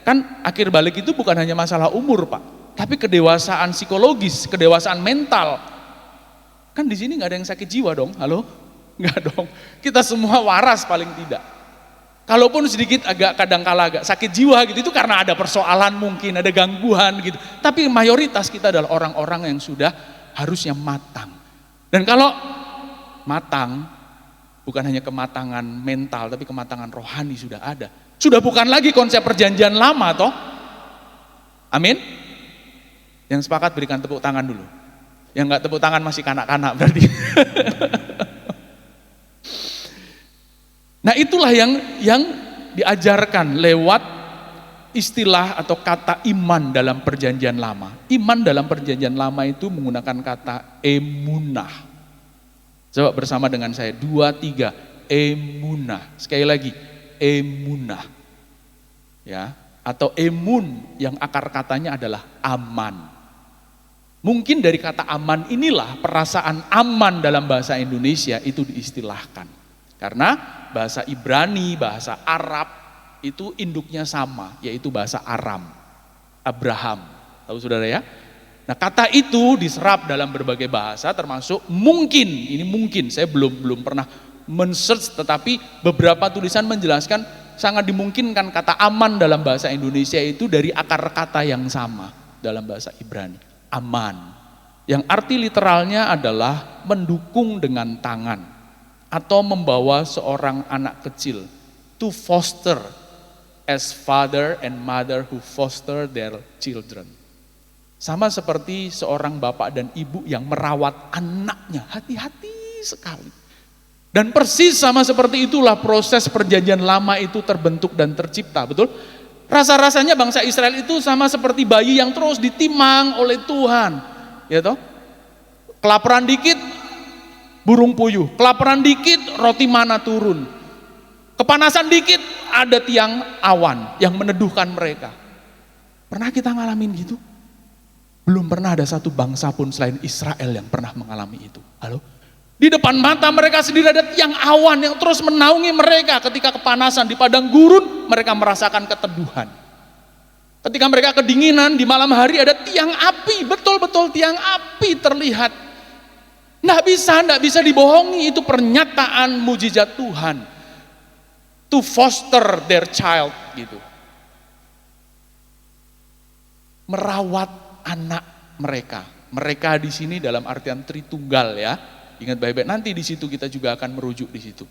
Kan akil balik itu bukan hanya masalah umur, Pak. Tapi kedewasaan psikologis, kedewasaan mental. Kan di sini nggak ada yang sakit jiwa dong, halo? Nggak dong. Kita semua waras paling tidak. Kalaupun sedikit kadang-kala agak sakit jiwa gitu, itu karena ada persoalan mungkin, ada gangguan gitu. Tapi mayoritas kita adalah orang-orang yang sudah harusnya matang. Dan kalau matang, bukan hanya kematangan mental, tapi kematangan rohani sudah ada. Sudah bukan lagi konsep perjanjian lama toh. Amin. Yang sepakat berikan tepuk tangan dulu. Yang enggak tepuk tangan masih kanak-kanak berarti. Nah itulah yang diajarkan lewat istilah atau kata iman dalam perjanjian lama. Iman dalam perjanjian lama itu menggunakan kata emunah. Coba bersama dengan saya, 2, 3, emunah. Sekali lagi, emunah. Ya, atau emun yang akar katanya adalah aman. Mungkin dari kata aman inilah perasaan aman dalam bahasa Indonesia itu diistilahkan. Karena bahasa Ibrani, bahasa Arab itu induknya sama, yaitu bahasa Aram, Abraham. Tahu saudara ya? Nah kata itu diserap dalam berbagai bahasa termasuk mungkin, ini mungkin, saya belum pernah men-search, tetapi beberapa tulisan menjelaskan sangat dimungkinkan kata aman dalam bahasa Indonesia itu dari akar kata yang sama dalam bahasa Ibrani, aman. Yang arti literalnya adalah mendukung dengan tangan atau membawa seorang anak kecil, to foster as father and mother who foster their children. Sama seperti seorang bapak dan ibu yang merawat anaknya, hati-hati sekali. Dan persis sama seperti itulah proses perjanjian lama itu terbentuk dan tercipta, betul? Rasa-rasanya bangsa Israel itu sama seperti bayi yang terus ditimang oleh Tuhan, ya toh? Kelaparan dikit, burung puyuh, kelaparan dikit, roti mana turun. Kepanasan dikit, ada tiang awan yang meneduhkan mereka. Pernah kita ngalamin gitu? Belum pernah ada satu bangsa pun selain Israel yang pernah mengalami itu. Halo? Di depan mata mereka sendiri ada tiang awan yang terus menaungi mereka ketika kepanasan. Di padang gurun mereka merasakan keteduhan. Ketika mereka kedinginan di malam hari ada tiang api, betul-betul tiang api terlihat. Nggak bisa dibohongi, itu pernyataan mujizat Tuhan. To foster their child gitu. Merawat anak mereka. Mereka di sini dalam artian Tritunggal ya. Ingat baik-baik, nanti di situ kita juga akan merujuk di situ.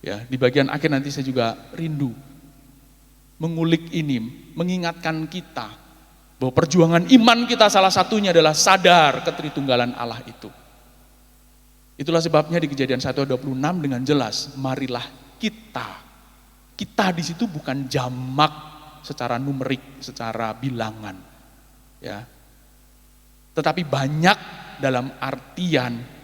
Ya, di bagian akhir nanti saya juga rindu mengulik ini, mengingatkan kita bahwa perjuangan iman kita salah satunya adalah sadar ketritunggalan Allah itu. Itulah sebabnya di Kejadian 1:26 dengan jelas, marilah kita. Kita di situ bukan jamak secara numerik, secara bilangan. Ya. Tetapi banyak dalam artian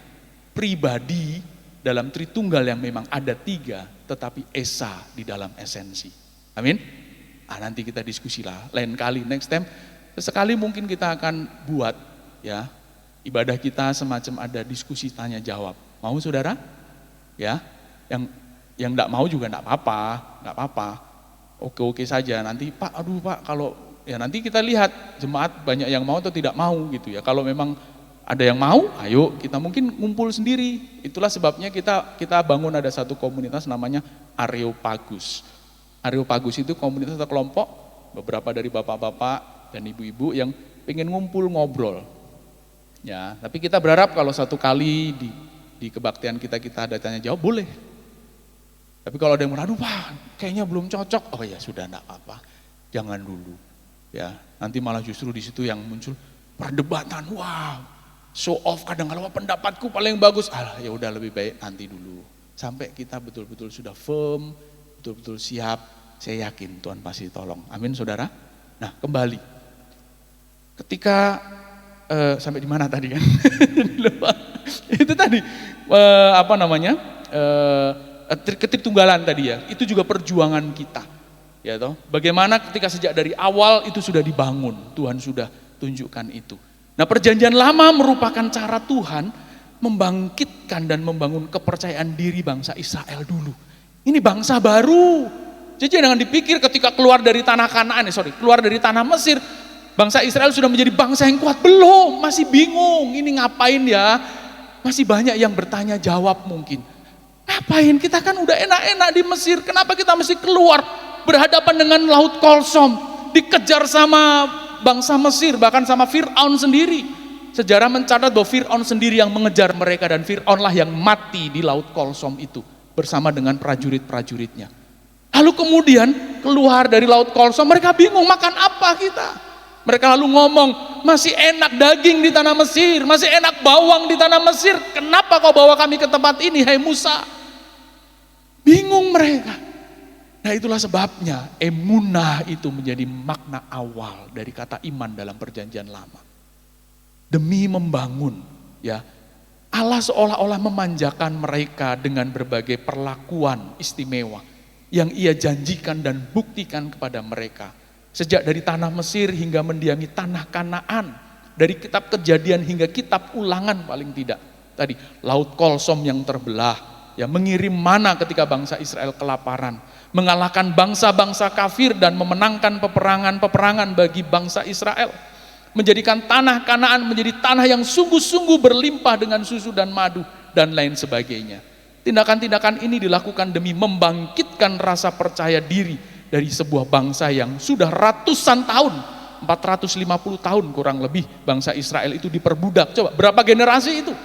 pribadi dalam Tritunggal yang memang ada 3, tetapi esa di dalam esensi. Amin. Nanti kita diskusi lah lain kali, next time. Sesekali mungkin kita akan buat ya ibadah kita semacam ada diskusi tanya jawab. Mau saudara? Ya, yang enggak mau juga enggak apa-apa. Oke saja. Nanti Pak, aduh Pak, kalau ya nanti kita lihat jemaat banyak yang mau atau tidak mau gitu ya. Kalau memang ada yang mau, ayo kita mungkin ngumpul sendiri. Itulah sebabnya kita bangun ada satu komunitas namanya Areopagus. Areopagus itu komunitas atau kelompok beberapa dari bapak-bapak dan ibu-ibu yang pengen ngumpul ngobrol. Ya, tapi kita berharap kalau satu kali di kebaktian kita ada tanya jawab boleh. Tapi kalau ada yang aduh Pak, kayaknya belum cocok. Oh ya sudah enggak apa-apa. Jangan dulu. Ya, nanti malah justru di situ yang muncul perdebatan. Wow. Show off kadang-kadang pendapatku paling bagus. Ya udah lebih baik nanti dulu. Sampai kita betul-betul sudah firm, betul-betul siap. Saya yakin Tuhan pasti tolong. Amin saudara. Nah, kembali. Ketika sampai di mana tadi kan? Itu tadi ketritunggalan tadi ya. Itu juga perjuangan kita. Ya toh. Bagaimana ketika sejak dari awal itu sudah dibangun, Tuhan sudah tunjukkan itu. Nah, perjanjian lama merupakan cara Tuhan membangkitkan dan membangun kepercayaan diri bangsa Israel dulu. Ini bangsa baru. Jadi jangan dipikir ketika keluar dari tanah keluar dari tanah Mesir, bangsa Israel sudah menjadi bangsa yang kuat. Belum, masih bingung. Ini ngapain ya? Masih banyak yang bertanya jawab mungkin. Ngapain? Kita kan udah enak-enak di Mesir. Kenapa kita mesti keluar? Berhadapan dengan Laut Kolsom. Dikejar sama bangsa Mesir, bahkan sama Fir'aun sendiri. sejarah mencatat bahwa Fir'aun sendiri yang mengejar mereka dan Fir'aunlah yang mati di Laut Kolsom itu bersama dengan prajurit-prajuritnya. Lalu kemudian keluar dari Laut Kolsom, mereka bingung makan apa kita. Mereka lalu ngomong, masih enak daging di tanah Mesir, masih enak bawang di tanah Mesir. Kenapa kau bawa kami ke tempat ini, hai Musa? Bingung mereka. Nah itulah sebabnya emunah itu menjadi makna awal dari kata iman dalam perjanjian lama. Demi membangun, ya, Allah seolah-olah memanjakan mereka dengan berbagai perlakuan istimewa yang ia janjikan dan buktikan kepada mereka. Sejak dari tanah Mesir hingga mendiami tanah Kanaan, dari kitab Kejadian hingga kitab Ulangan paling tidak. Tadi Laut Kolsom yang terbelah, ya, mengirim mana ketika bangsa Israel kelaparan, mengalahkan bangsa-bangsa kafir dan memenangkan peperangan-peperangan bagi bangsa Israel. Menjadikan tanah Kanaan menjadi tanah yang sungguh-sungguh berlimpah dengan susu dan madu dan lain sebagainya. Tindakan-tindakan ini dilakukan demi membangkitkan rasa percaya diri dari sebuah bangsa yang sudah ratusan tahun, 450 tahun kurang lebih bangsa Israel itu diperbudak. Coba berapa generasi itu?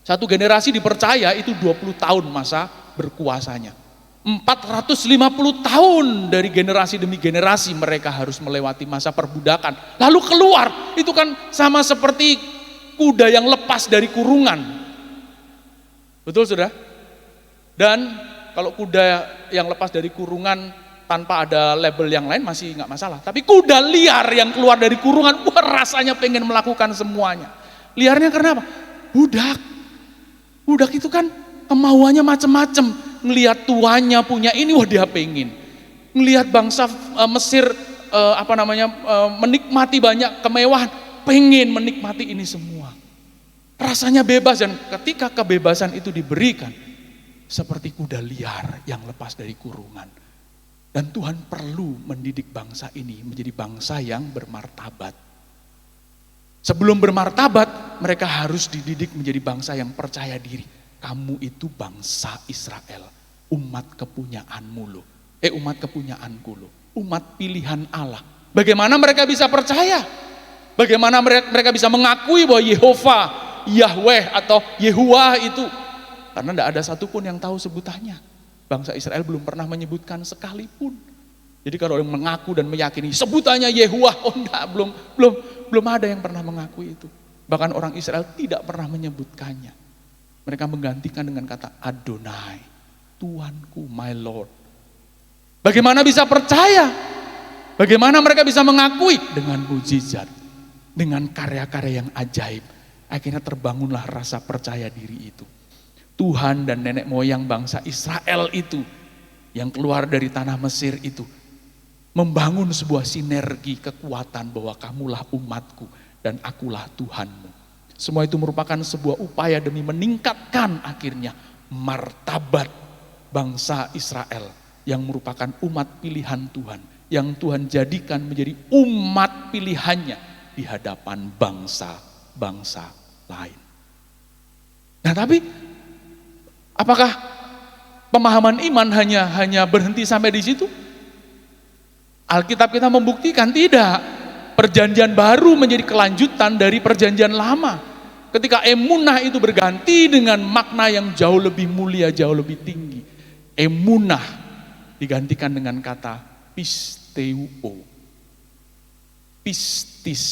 Satu generasi dipercaya itu 20 tahun masa berkuasanya. 450 tahun dari generasi demi generasi mereka harus melewati masa perbudakan. Lalu keluar, itu kan sama seperti kuda yang lepas dari kurungan. Betul sudah? Dan kalau kuda yang lepas dari kurungan tanpa ada label yang lain masih nggak masalah. Tapi kuda liar yang keluar dari kurungan, wah rasanya pengen melakukan semuanya. Liarnya karena apa? Budak. Budak itu kan kemauannya macam-macam. Ngelihat tuannya punya ini, wah dia pengen. Ngelihat bangsa Mesir menikmati banyak kemewahan, pengen menikmati ini semua. Rasanya bebas, dan ketika kebebasan itu diberikan, seperti kuda liar yang lepas dari kurungan. Dan Tuhan perlu mendidik bangsa ini menjadi bangsa yang bermartabat. Sebelum bermartabat, mereka harus dididik menjadi bangsa yang percaya diri. Kamu itu bangsa Israel, umat kepunyaanmu loh. Umat kepunyaanku loh, umat pilihan Allah. Bagaimana mereka bisa percaya? Bagaimana mereka bisa mengakui bahwa Yehova, Yahweh atau Yehuwah itu? Karena tidak ada satupun yang tahu sebutannya. Bangsa Israel belum pernah menyebutkan sekalipun. Jadi kalau yang mengaku dan meyakini sebutannya Yehuwah, oh enggak, belum ada yang pernah mengakui itu. Bahkan orang Israel tidak pernah menyebutkannya. Mereka menggantikan dengan kata Adonai, Tuanku, my Lord. Bagaimana bisa percaya? Bagaimana mereka bisa mengakui? Dengan mujizat, dengan karya-karya yang ajaib. Akhirnya terbangunlah rasa percaya diri itu. Tuhan dan nenek moyang bangsa Israel itu, yang keluar dari tanah Mesir itu, membangun sebuah sinergi kekuatan bahwa kamulah umatku dan akulah Tuhanmu. Semua itu merupakan sebuah upaya demi meningkatkan akhirnya martabat bangsa Israel yang merupakan umat pilihan Tuhan, yang Tuhan jadikan menjadi umat pilihannya di hadapan bangsa-bangsa lain. Nah tapi apakah pemahaman iman hanya berhenti sampai di situ? Alkitab kita membuktikan tidak. Perjanjian baru menjadi kelanjutan dari perjanjian lama. Ketika emunah itu berganti dengan makna yang jauh lebih mulia, jauh lebih tinggi. Emunah digantikan dengan kata pisteuo. Pistis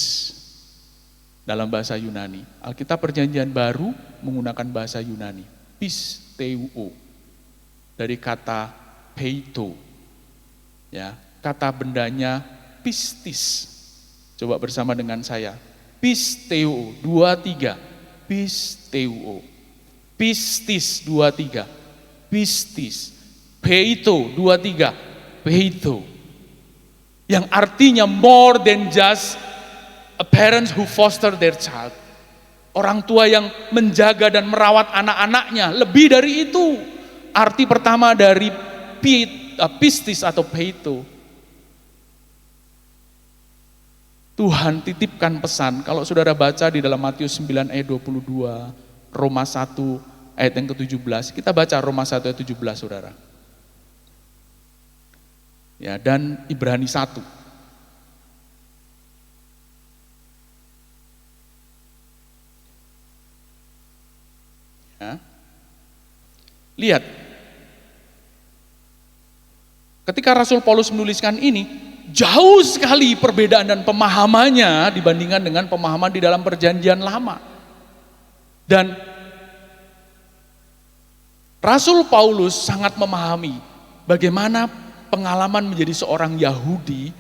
dalam bahasa Yunani. Alkitab perjanjian baru menggunakan bahasa Yunani. Pisteuo dari kata peito. Ya, kata bendanya pistis. Coba bersama dengan saya. Pisteuo 2-3. Pisteuo. Pistis 2-3. Pistis. Peito 2-3. Peito. Yang artinya more than just a parents who foster their child. Orang tua yang menjaga dan merawat anak-anaknya. Lebih dari itu. Arti pertama dari pistis atau peito. Tuhan titipkan pesan, kalau saudara baca di dalam Matius 9 ayat 22, Roma 1 ayat yang ke-17, kita baca Roma 1 ayat 17 saudara. Ya, dan Ibrani 1. Lihat, ketika Rasul Paulus menuliskan ini, jauh sekali perbedaan dan pemahamannya dibandingkan dengan pemahaman di dalam perjanjian lama. Dan Rasul Paulus sangat memahami bagaimana pengalaman menjadi seorang Yahudi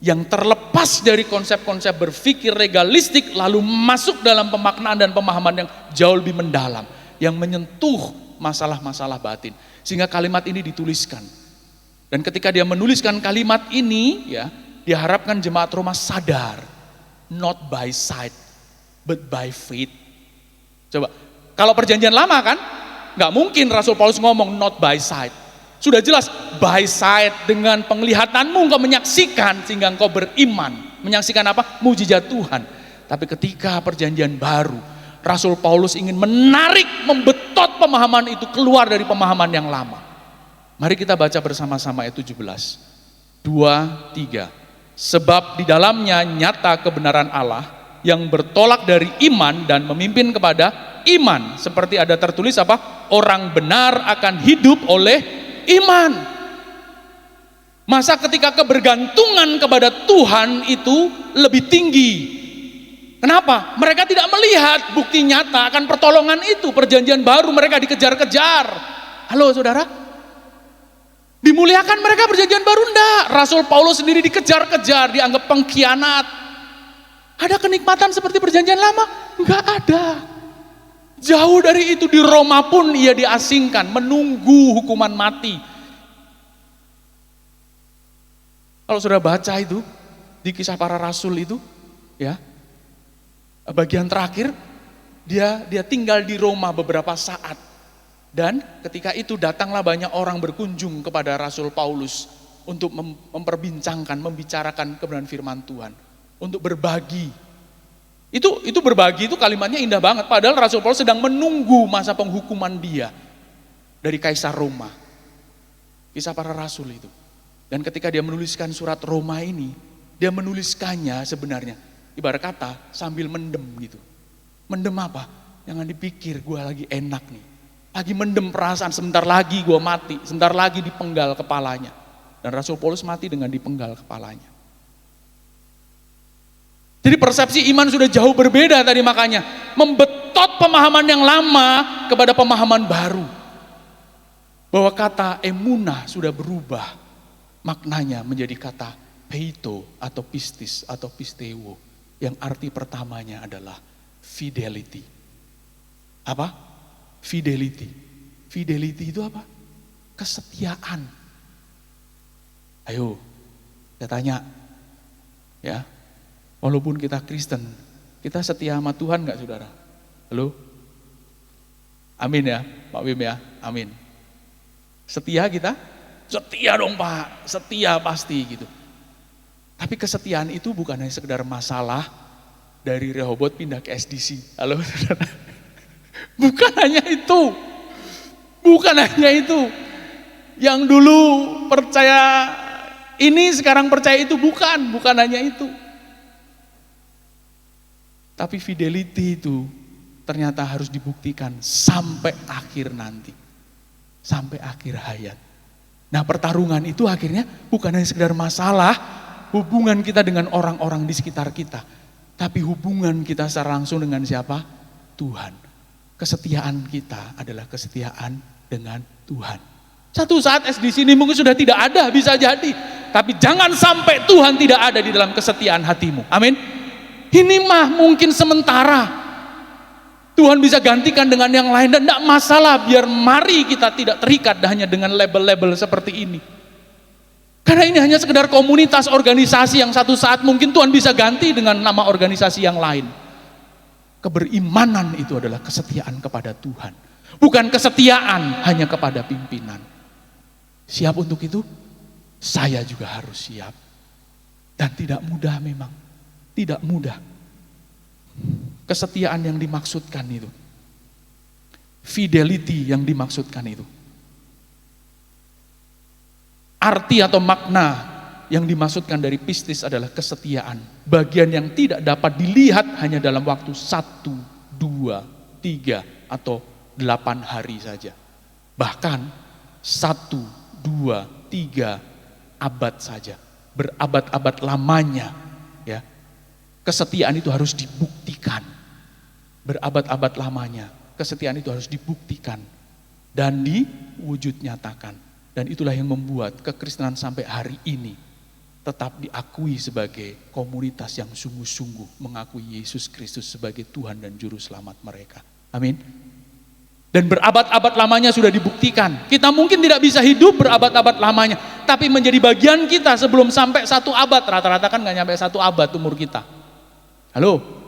yang terlepas dari konsep-konsep berpikir legalistik lalu masuk dalam pemaknaan dan pemahaman yang jauh lebih mendalam, yang menyentuh masalah-masalah batin. Sehingga kalimat ini dituliskan. Dan ketika dia menuliskan kalimat ini, ya, diharapkan jemaat Roma sadar, not by sight, but by faith. Coba, kalau perjanjian lama kan, nggak mungkin Rasul Paulus ngomong not by sight. Sudah jelas by sight, dengan penglihatanmu engkau menyaksikan sehingga engkau beriman. Menyaksikan apa? Mujizat Tuhan. Tapi ketika perjanjian baru, Rasul Paulus ingin menarik, membetot pemahaman itu keluar dari pemahaman yang lama. Mari kita baca bersama-sama ayat 17. 2, 3. Sebab di dalamnya nyata kebenaran Allah yang bertolak dari iman dan memimpin kepada iman. Seperti ada tertulis apa? Orang benar akan hidup oleh iman. Masa ketika kebergantungan kepada Tuhan itu lebih tinggi. Kenapa? Mereka tidak melihat bukti nyata akan pertolongan itu. Perjanjian baru mereka dikejar-kejar. Halo saudara? Dimuliakan mereka perjanjian baru? Enggak. Rasul Paulus sendiri dikejar-kejar, dianggap pengkhianat. Ada kenikmatan seperti perjanjian lama? Enggak ada. Jauh dari itu, di Roma pun ia diasingkan, menunggu hukuman mati. Kalau sudah baca itu, di Kisah Para Rasul itu, ya, bagian terakhir, dia tinggal di Roma beberapa saat. Dan ketika itu datanglah banyak orang berkunjung kepada Rasul Paulus untuk memperbincangkan, membicarakan kebenaran firman Tuhan, untuk berbagi. Itu berbagi itu kalimatnya indah banget, padahal Rasul Paulus sedang menunggu masa penghukuman dia dari Kaisar Roma. Kisah Para Rasul itu. Dan ketika dia menuliskan surat Roma ini, dia menuliskannya sebenarnya ibarat kata sambil mendem gitu. Mendem apa? Jangan dipikir gue lagi enak nih. Lagi mendem perasaan, sebentar lagi gue mati, sebentar lagi dipenggal kepalanya. Dan Rasul Paulus mati dengan dipenggal kepalanya. Jadi persepsi iman sudah jauh berbeda tadi, makanya membetot pemahaman yang lama kepada pemahaman baru. Bahwa kata emunah sudah berubah, maknanya menjadi kata peito atau pistis atau pisteo, yang arti pertamanya adalah fidelity. Apa? Fidelity. Fidelity itu apa? Kesetiaan. Ayo, saya tanya, ya. Walaupun kita Kristen, kita setia sama Tuhan gak saudara? Halo? Amin ya, Pak Wim ya, amin. Setia kita? Setia dong Pak, setia pasti gitu. Tapi kesetiaan itu bukan hanya sekedar masalah dari Rehoboth pindah ke SDC. Halo saudara? Bukan hanya itu. Bukan hanya itu. Yang dulu percaya ini, sekarang percaya itu, bukan hanya itu. Tapi fidelity itu ternyata harus dibuktikan sampai akhir nanti. Sampai akhir hayat. Nah, pertarungan itu akhirnya bukan hanya sekedar masalah hubungan kita dengan orang-orang di sekitar kita. Tapi hubungan kita secara langsung dengan siapa? Tuhan. Kesetiaan kita adalah kesetiaan dengan Tuhan. Satu saat SDC ini mungkin sudah tidak ada, bisa jadi. Tapi jangan sampai Tuhan tidak ada di dalam kesetiaan hatimu. Amin. Ini mah mungkin sementara. Tuhan bisa gantikan dengan yang lain dan tidak masalah, biar mari kita tidak terikat hanya dengan label-label seperti ini. Karena ini hanya sekedar komunitas, organisasi yang satu saat mungkin Tuhan bisa ganti dengan nama organisasi yang lain. Keberimanan itu adalah kesetiaan kepada Tuhan. Bukan kesetiaan hanya kepada pimpinan. Siap untuk itu? Saya juga harus siap. Dan tidak mudah memang. Tidak mudah. Kesetiaan yang dimaksudkan itu. Fidelity yang dimaksudkan itu. Arti atau makna yang dimaksudkan dari pistis adalah kesetiaan. Bagian yang tidak dapat dilihat hanya dalam waktu 1, 2, 3 atau 8 hari saja. Bahkan 1, 2, 3 abad saja, berabad-abad lamanya, ya, kesetiaan itu harus dibuktikan. Berabad-abad lamanya, kesetiaan itu harus dibuktikan dan diwujud nyatakan. Dan itulah yang membuat kekristenan sampai hari ini tetap diakui sebagai komunitas yang sungguh-sungguh mengakui Yesus Kristus sebagai Tuhan dan Juru Selamat mereka. Amin. Dan berabad-abad lamanya sudah dibuktikan. Kita mungkin tidak bisa hidup berabad-abad lamanya, tapi menjadi bagian kita sebelum sampai 1 abad. Rata-rata kan gak nyampe 1 abad umur kita. Halo?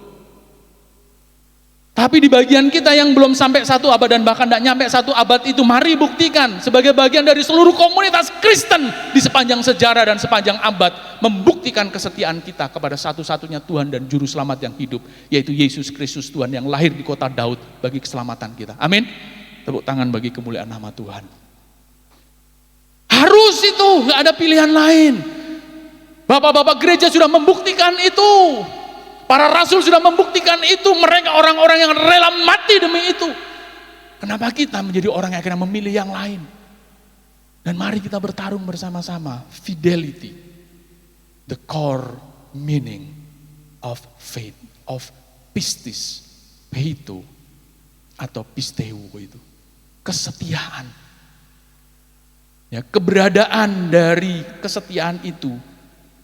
Tapi di bagian kita yang belum sampai 1 abad dan bahkan tidak nyampe 1 abad itu, mari buktikan sebagai bagian dari seluruh komunitas Kristen di sepanjang sejarah dan sepanjang abad, membuktikan kesetiaan kita kepada satu-satunya Tuhan dan Juru Selamat yang hidup, yaitu Yesus Kristus Tuhan yang lahir di kota Daud bagi keselamatan kita. Amin. Tepuk tangan bagi kemuliaan nama Tuhan. Harus itu, gak ada pilihan lain. Bapak-bapak gereja sudah membuktikan itu. Para rasul sudah membuktikan itu, mereka orang-orang yang rela mati demi itu. Kenapa kita menjadi orang yang akhirnya memilih yang lain? Dan mari kita bertarung bersama-sama. Fidelity, the core meaning of faith, of pistis, peito, atau pisteu itu. Kesetiaan. Ya, keberadaan dari kesetiaan itu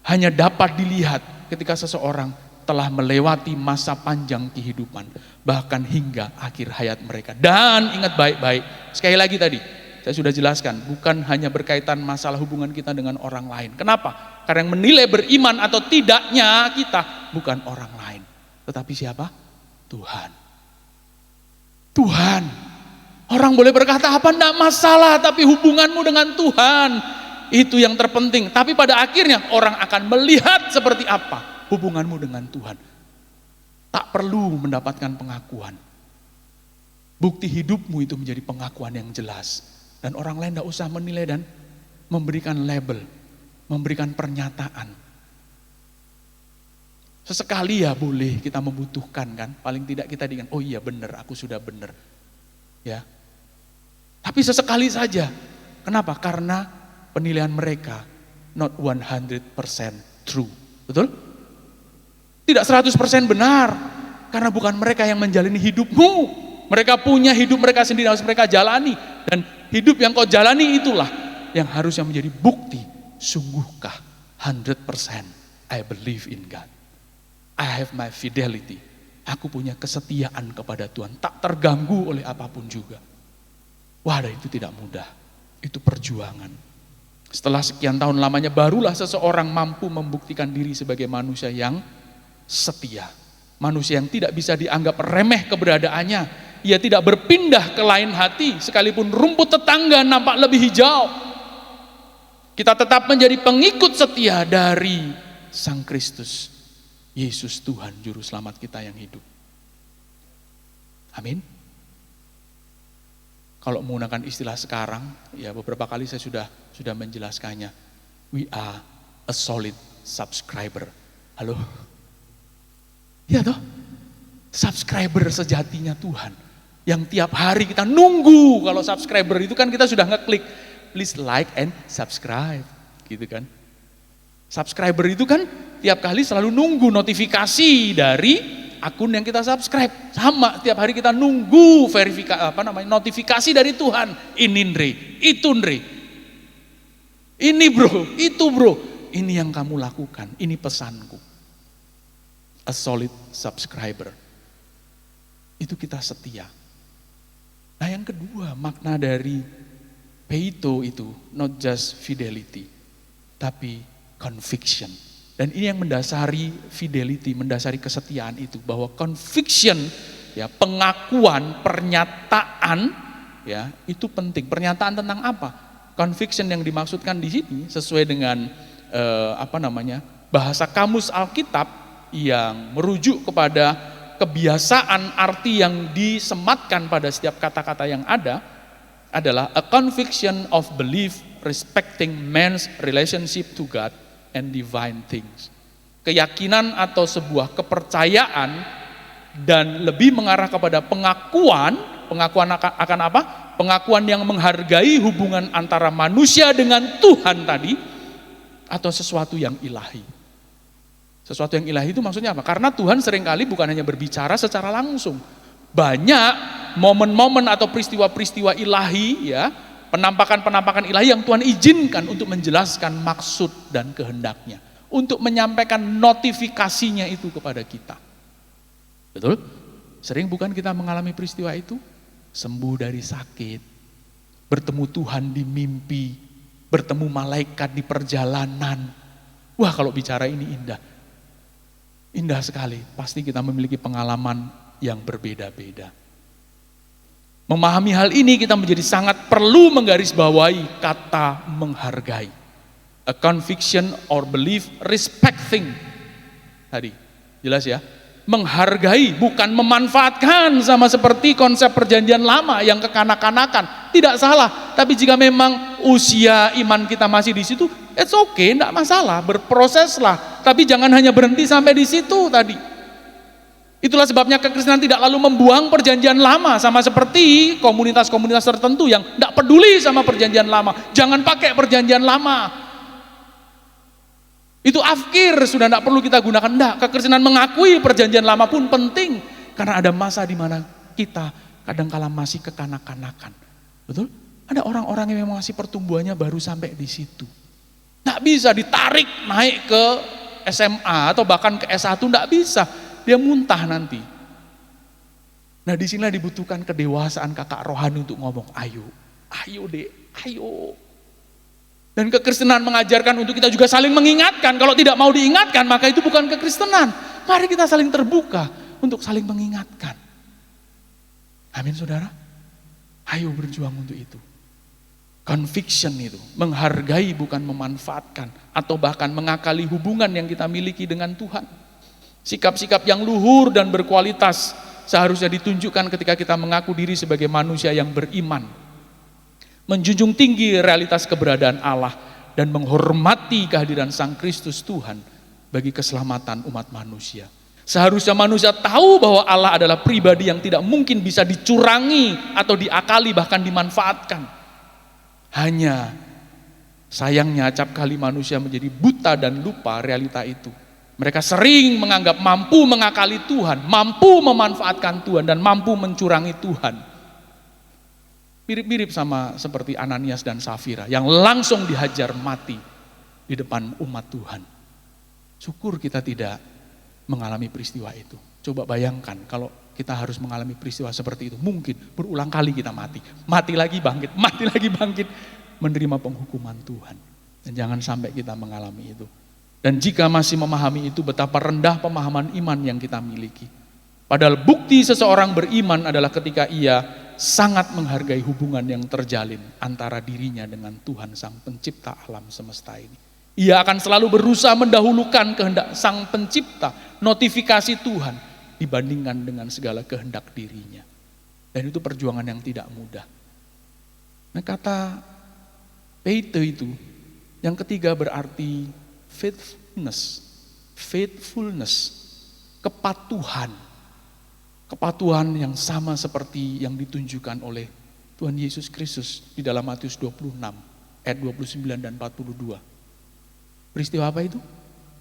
hanya dapat dilihat ketika seseorang telah melewati masa panjang kehidupan, bahkan hingga akhir hayat mereka. Dan ingat baik-baik, sekali lagi tadi, saya sudah jelaskan, bukan hanya berkaitan masalah hubungan kita dengan orang lain. Kenapa? Karena yang menilai beriman atau tidaknya kita, bukan orang lain. Tetapi siapa? Tuhan. Tuhan. Orang boleh berkata apa, enggak masalah, tapi hubunganmu dengan Tuhan, itu yang terpenting. Tapi pada akhirnya orang akan melihat seperti apa hubunganmu dengan Tuhan. Tak perlu mendapatkan pengakuan. Bukti hidupmu itu menjadi pengakuan yang jelas. Dan orang lain tidak usah menilai dan memberikan label, memberikan pernyataan. Sesekali ya boleh kita membutuhkan kan. Paling tidak kita dengan, oh iya benar, aku sudah benar. Ya. Tapi sesekali saja. Kenapa? Karena penilaian mereka not 100% true. Betul? Tidak 100% benar, karena bukan mereka yang menjalani hidupmu. Mereka punya hidup mereka sendiri, harus mereka jalani. Dan hidup yang kau jalani itulah yang harusnya menjadi bukti. Sungguhkah 100% I believe in God. I have my fidelity. Aku punya kesetiaan kepada Tuhan, tak terganggu oleh apapun juga. Wah, itu tidak mudah. Itu perjuangan. Setelah sekian tahun lamanya, barulah seseorang mampu membuktikan diri sebagai manusia yang setia. Manusia yang tidak bisa dianggap remeh keberadaannya. Ia tidak berpindah ke lain hati, sekalipun rumput tetangga nampak lebih hijau. Kita tetap menjadi pengikut setia dari Sang Kristus, Yesus Tuhan Juru Selamat kita yang hidup. Amin. Kalau menggunakan istilah sekarang, ya beberapa kali saya sudah menjelaskannya. We are a solid subscriber. Halo? Ya toh, subscriber sejatinya Tuhan. Yang tiap hari kita nunggu, kalau subscriber itu kan kita sudah ngeklik, please like and subscribe, gitu kan. Subscriber itu kan tiap kali selalu nunggu notifikasi dari akun yang kita subscribe. Sama, tiap hari kita nunggu notifikasi dari Tuhan. Ini Ndre, itu Ndre. Ini bro, itu bro. Ini yang kamu lakukan, ini pesanku. A solid subscriber. Itu kita setia. Nah yang kedua, makna dari peito itu not just fidelity, tapi conviction. Dan ini yang mendasari fidelity, mendasari kesetiaan itu, bahwa conviction, ya, pengakuan, pernyataan, ya, itu penting. Pernyataan tentang apa? Conviction yang dimaksudkan di sini sesuai dengan bahasa kamus Alkitab yang merujuk kepada kebiasaan arti yang disematkan pada setiap kata-kata yang ada, adalah a conviction of belief respecting man's relationship to God and divine things. Keyakinan atau sebuah kepercayaan dan lebih mengarah kepada pengakuan akan apa? pengakuan yang menghargai hubungan antara manusia dengan Tuhan tadi, atau sesuatu yang ilahi. Sesuatu yang ilahi itu maksudnya apa? Karena Tuhan seringkali bukan hanya berbicara secara langsung. Banyak momen-momen atau peristiwa-peristiwa ilahi, ya, penampakan-penampakan ilahi yang Tuhan izinkan untuk menjelaskan maksud dan kehendaknya, untuk menyampaikan notifikasinya itu kepada kita. Betul? Sering bukan kita mengalami peristiwa itu? Sembuh dari sakit, bertemu Tuhan di mimpi, bertemu malaikat di perjalanan. Wah, kalau bicara ini indah. Indah sekali. Pasti kita memiliki pengalaman yang berbeda-beda. Memahami hal ini kita menjadi sangat perlu menggarisbawahi kata menghargai. A conviction or belief respecting. Tadi, jelas ya? Menghargai, bukan memanfaatkan, sama seperti konsep perjanjian lama yang kekanak-kanakan. Tidak salah, tapi jika memang usia iman kita masih di situ, it's okay, tidak masalah, berproseslah. Tapi jangan hanya berhenti sampai di situ tadi. Itulah sebabnya kekristenan tidak lalu membuang perjanjian lama, sama seperti komunitas-komunitas tertentu yang tidak peduli sama perjanjian lama. Jangan pakai perjanjian lama. Itu afkir, sudah tidak perlu kita gunakan. Tidak, kekristenan mengakui perjanjian lama pun penting. Karena ada masa di mana kita kadangkala masih kekanak-kanakan. Betul? Ada orang-orang yang memang masih pertumbuhannya baru sampai di situ. Tidak bisa ditarik naik ke SMA atau bahkan ke S1, tidak bisa. Dia muntah nanti. Nah, disinilah dibutuhkan kedewasaan kakak rohani untuk ngomong, ayo dek, ayo. Dan kekristenan mengajarkan untuk kita juga saling mengingatkan. Kalau tidak mau diingatkan, maka itu bukan kekristenan. Mari kita saling terbuka untuk saling mengingatkan. Amin, saudara. Ayo berjuang untuk itu. Conviction itu, menghargai bukan memanfaatkan, atau bahkan mengakali hubungan yang kita miliki dengan Tuhan. Sikap-sikap yang luhur dan berkualitas seharusnya ditunjukkan ketika kita mengaku diri sebagai manusia yang beriman. Menjunjung tinggi realitas keberadaan Allah dan menghormati kehadiran Sang Kristus Tuhan bagi keselamatan umat manusia. Seharusnya manusia tahu bahwa Allah adalah pribadi yang tidak mungkin bisa dicurangi atau diakali, bahkan dimanfaatkan. Hanya sayangnya acap kali manusia menjadi buta dan lupa realita itu. Mereka sering menganggap mampu mengakali Tuhan, mampu memanfaatkan Tuhan, dan mampu mencurangi Tuhan. Mirip-mirip sama seperti Ananias dan Safira yang langsung dihajar mati di depan umat Tuhan. Syukur kita tidak mengalami peristiwa itu. Coba bayangkan kalau kita harus mengalami peristiwa seperti itu. Mungkin berulang kali kita mati. Mati lagi bangkit, menerima penghukuman Tuhan. Dan jangan sampai kita mengalami itu. Dan jika masih memahami itu, betapa rendah pemahaman iman yang kita miliki. Padahal bukti seseorang beriman adalah ketika ia sangat menghargai hubungan yang terjalin antara dirinya dengan Tuhan Sang Pencipta alam semesta ini. Ia akan selalu berusaha mendahulukan kehendak Sang Pencipta, notifikasi Tuhan, dibandingkan dengan segala kehendak dirinya. Dan itu perjuangan yang tidak mudah. Nah, kata peite itu, yang ketiga berarti faithfulness, kepatuhan. Kepatuhan yang sama seperti yang ditunjukkan oleh Tuhan Yesus Kristus di dalam Matius 26 ayat 29 dan 42. Peristiwa apa itu?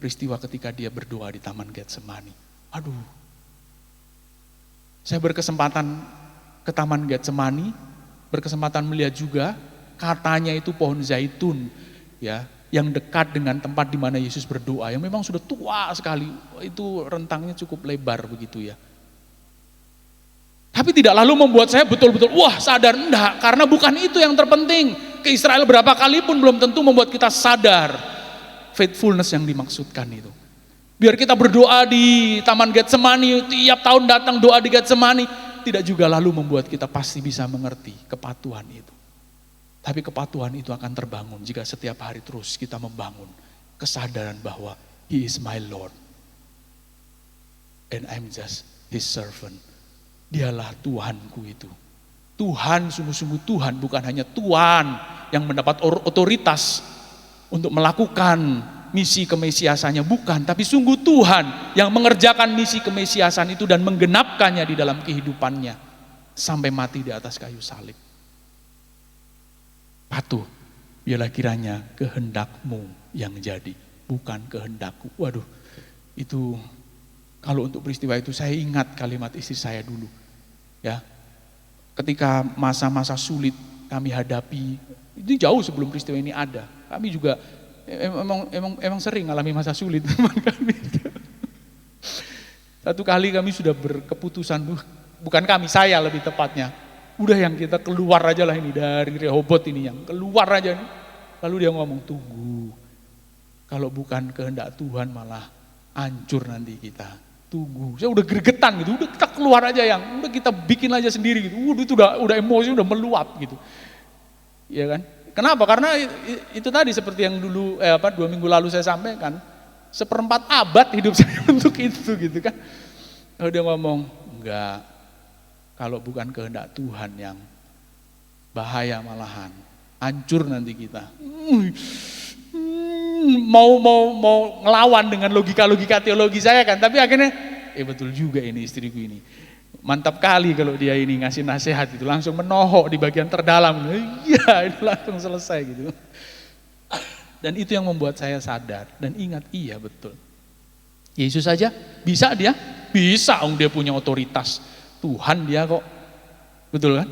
Peristiwa ketika dia berdoa di Taman Getsemani. Aduh, saya berkesempatan ke Taman Getsemani, berkesempatan melihat juga katanya itu pohon zaitun, ya, yang dekat dengan tempat di mana Yesus berdoa, yang memang sudah tua sekali, itu rentangnya cukup lebar begitu ya. Tapi tidak lalu membuat saya betul-betul sadar, enggak, karena bukan itu yang terpenting. Ke Israel berapa kali pun belum tentu membuat kita sadar faithfulness yang dimaksudkan itu. Biar kita berdoa di Taman Getsemani, tiap tahun datang doa di Getsemani, tidak juga lalu membuat kita pasti bisa mengerti kepatuhan itu. Tapi kepatuhan itu akan terbangun jika setiap hari terus kita membangun kesadaran bahwa He is my Lord and I'm just His servant. Dialah Tuhanku itu. Tuhan, sungguh-sungguh Tuhan, bukan hanya Tuhan yang mendapat otoritas untuk melakukan misi kemesiasannya, bukan. Tapi sungguh Tuhan yang mengerjakan misi kemesiasan itu dan menggenapkannya di dalam kehidupannya sampai mati di atas kayu salib. patuh. Biarlah kiranya kehendak-Mu yang jadi, bukan kehendakku. Waduh, itu kalau untuk peristiwa itu saya ingat kalimat istri saya dulu. Ya, ketika masa-masa sulit kami hadapi, itu jauh sebelum peristiwa ini ada. Kami juga emang sering alami masa sulit teman kami. Satu kali kami sudah berkeputusan, bukan kami, saya lebih tepatnya. Udah yang kita keluar aja lah ini dari Rehoboth ini, yang keluar aja nih. Lalu dia ngomong, tunggu. Kalau bukan kehendak Tuhan malah hancur nanti kita. Tunggu. Saya udah gregetan gitu, udah kita keluar aja udah kita bikin aja sendiri gitu. Itu udah emosi udah meluap gitu. Iya kan? Kenapa? Karena itu tadi seperti yang dulu 2 minggu lalu saya sampaikan, 1/4 abad hidup saya untuk itu gitu kan. Lalu dia ngomong, enggak, kalau bukan kehendak Tuhan yang bahaya malahan, hancur nanti kita. Mau ngelawan dengan logika teologi saya kan, tapi akhirnya betul juga ini istriku ini. Mantap kali kalau dia ini ngasih nasihat itu, langsung menohok di bagian terdalam. Iya, itu langsung selesai gitu. Dan itu yang membuat saya sadar dan ingat, iya betul. Yesus saja bisa dia? Bisa, dia punya otoritas. Tuhan dia kok. Betul kan?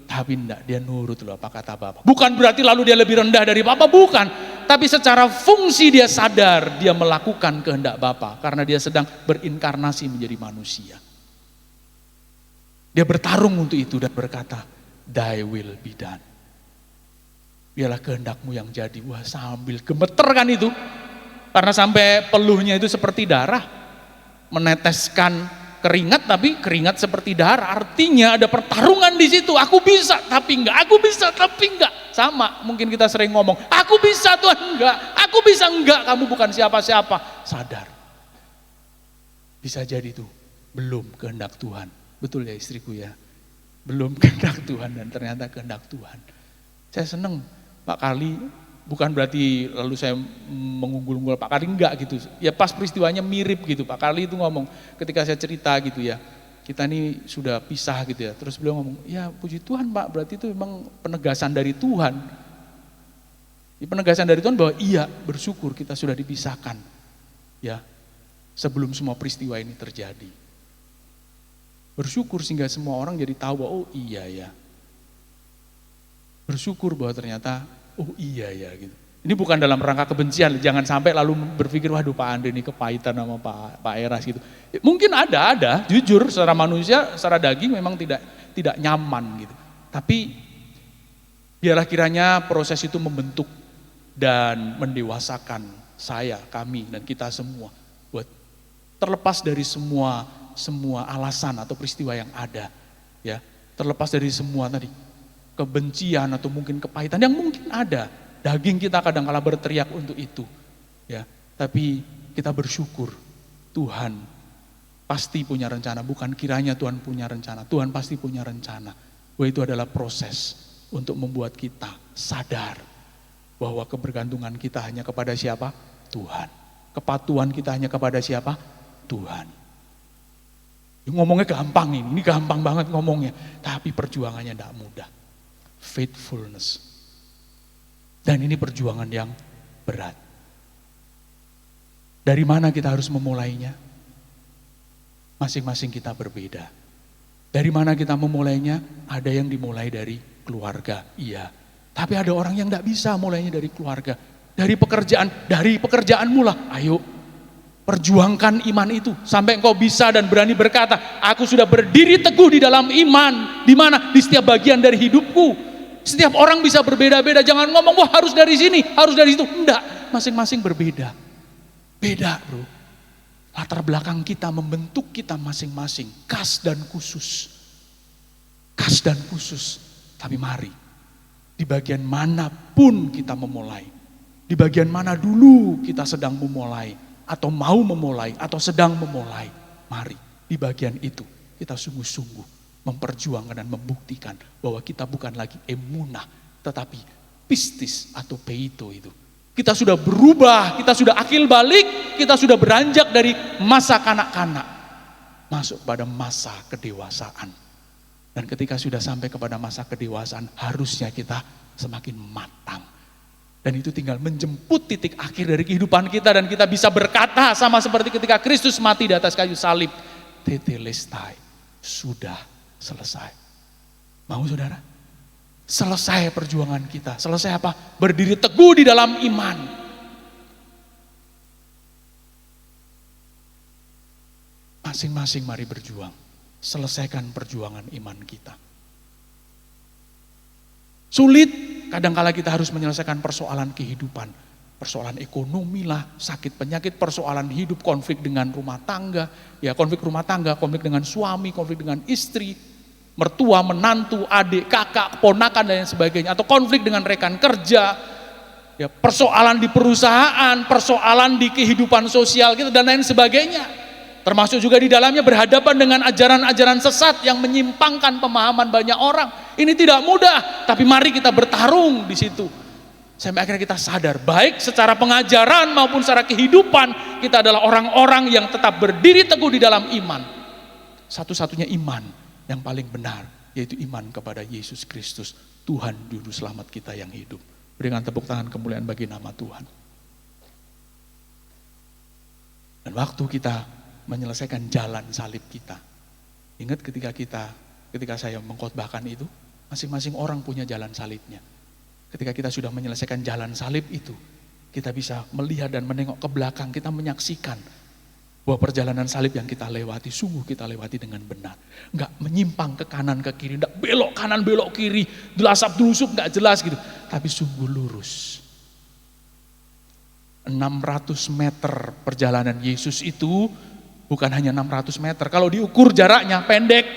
Tapi enggak, dia nurut loh apa kata Bapa. Bukan berarti lalu dia lebih rendah dari Bapa, bukan. Tapi secara fungsi dia sadar, dia melakukan kehendak Bapa karena dia sedang berinkarnasi menjadi manusia. Dia bertarung untuk itu dan berkata, Thy will be done. Biarlah kehendak-Mu yang jadi. Wah, sambil gemeter kan itu. Karena sampai peluhnya itu seperti darah. Meneteskan keringat, tapi keringat seperti darah. Artinya ada pertarungan di situ. Aku bisa tapi enggak, aku bisa tapi enggak. Sama, mungkin kita sering ngomong, aku bisa Tuhan enggak, aku bisa enggak, kamu bukan siapa-siapa. Sadar. Bisa jadi itu belum kehendak Tuhan. Betul ya istriku ya. Belum kehendak Tuhan dan ternyata kehendak Tuhan. Saya senang Pak Kali, bukan berarti lalu saya mengunggul-unggul Pak Kali, enggak gitu. Ya pas peristiwanya mirip gitu. Pak Kali itu ngomong ketika saya cerita gitu ya, kita ini sudah pisah gitu ya. Terus beliau ngomong, ya puji Tuhan Pak, berarti itu memang penegasan dari Tuhan. Penegasan dari Tuhan bahwa iya, bersyukur kita sudah dipisahkan. Ya, sebelum semua peristiwa ini terjadi. Bersyukur sehingga semua orang jadi tahu bahwa oh iya ya. Bersyukur bahwa ternyata oh iya ya gitu. Ini bukan dalam rangka kebencian, jangan sampai lalu berpikir waduh Pak Andre ini kepahitan sama Pak Eras gitu. Mungkin ada, jujur secara manusia, secara daging memang tidak nyaman gitu. Tapi biarlah kiranya proses itu membentuk dan mendewasakan saya, kami dan kita semua buat terlepas dari semua alasan atau peristiwa yang ada, ya, terlepas dari semua tadi kebencian atau mungkin kepahitan yang mungkin ada, daging kita kadang-kala berteriak untuk itu, ya, tapi kita bersyukur Tuhan pasti punya rencana, bukan kiranya Tuhan punya rencana, Tuhan pasti punya rencana, bahwa itu adalah proses untuk membuat kita sadar bahwa kebergantungan kita hanya kepada siapa? Tuhan. Kepatuhan kita hanya kepada siapa? Tuhan. Ngomongnya gampang ini gampang banget ngomongnya. Tapi perjuangannya tidak mudah. Faithfulness. Dan ini perjuangan yang berat. Dari mana kita harus memulainya? Masing-masing kita berbeda. Dari mana kita memulainya? Ada yang dimulai dari keluarga, iya. Tapi ada orang yang tidak bisa mulainya dari keluarga. Dari pekerjaanmu lah, ayo. Perjuangkan iman itu sampai engkau bisa dan berani berkata, aku sudah berdiri teguh di dalam iman. Di mana? Di setiap bagian dari hidupku. Setiap orang bisa berbeda-beda. Jangan ngomong, wah harus dari sini, harus dari situ. Enggak, masing-masing berbeda. Beda bro. Latar belakang kita membentuk kita masing-masing. Khas dan khusus. Khas dan khusus. Tapi mari, di bagian manapun kita memulai. Di bagian mana dulu kita sedang memulai. Atau mau memulai, atau sedang memulai. Mari, di bagian itu kita sungguh-sungguh memperjuangkan dan membuktikan bahwa kita bukan lagi emunah, tetapi pistis atau peito itu. Kita sudah berubah, kita sudah akil balik, kita sudah beranjak dari masa kanak-kanak, masuk pada masa kedewasaan. Dan ketika sudah sampai kepada masa kedewasaan, harusnya kita semakin matang. Dan itu tinggal menjemput titik akhir dari kehidupan kita dan kita bisa berkata sama seperti ketika Kristus mati di atas kayu salib, tetelestai, sudah selesai. Mau saudara? Selesai perjuangan kita. Selesai apa? Berdiri teguh di dalam iman. Masing-masing mari berjuang. Selesaikan perjuangan iman kita. Sulit, kadangkala kita harus menyelesaikan persoalan kehidupan. Persoalan ekonomi lah, sakit penyakit, persoalan hidup, konflik dengan rumah tangga. Ya, konflik rumah tangga, konflik dengan suami, konflik dengan istri, mertua, menantu, adik, kakak, ponakan dan lain sebagainya. Atau konflik dengan rekan kerja. Ya, persoalan di perusahaan, persoalan di kehidupan sosial kita dan lain sebagainya. Termasuk juga di dalamnya berhadapan dengan ajaran-ajaran sesat yang menyimpangkan pemahaman banyak orang. Ini tidak mudah, tapi mari kita bertarung di situ. Sampai akhirnya kita sadar, baik secara pengajaran maupun secara kehidupan, kita adalah orang-orang yang tetap berdiri teguh di dalam iman. Satu-satunya iman yang paling benar, yaitu iman kepada Yesus Kristus, Tuhan Juru Selamat kita yang hidup. Berikan tepuk tangan kemuliaan bagi nama Tuhan. Dan waktu kita menyelesaikan jalan salib kita. Ingat ketika saya mengkhotbahkan itu, masing-masing orang punya jalan salibnya. Ketika kita sudah menyelesaikan jalan salib itu, kita bisa melihat dan menengok ke belakang, kita menyaksikan bahwa perjalanan salib yang kita lewati, sungguh kita lewati dengan benar. Enggak menyimpang ke kanan ke kiri, enggak belok kanan belok kiri, delasap delusup enggak jelas gitu, tapi sungguh lurus. 600 meter perjalanan Yesus itu bukan hanya 600 meter, kalau diukur jaraknya pendek.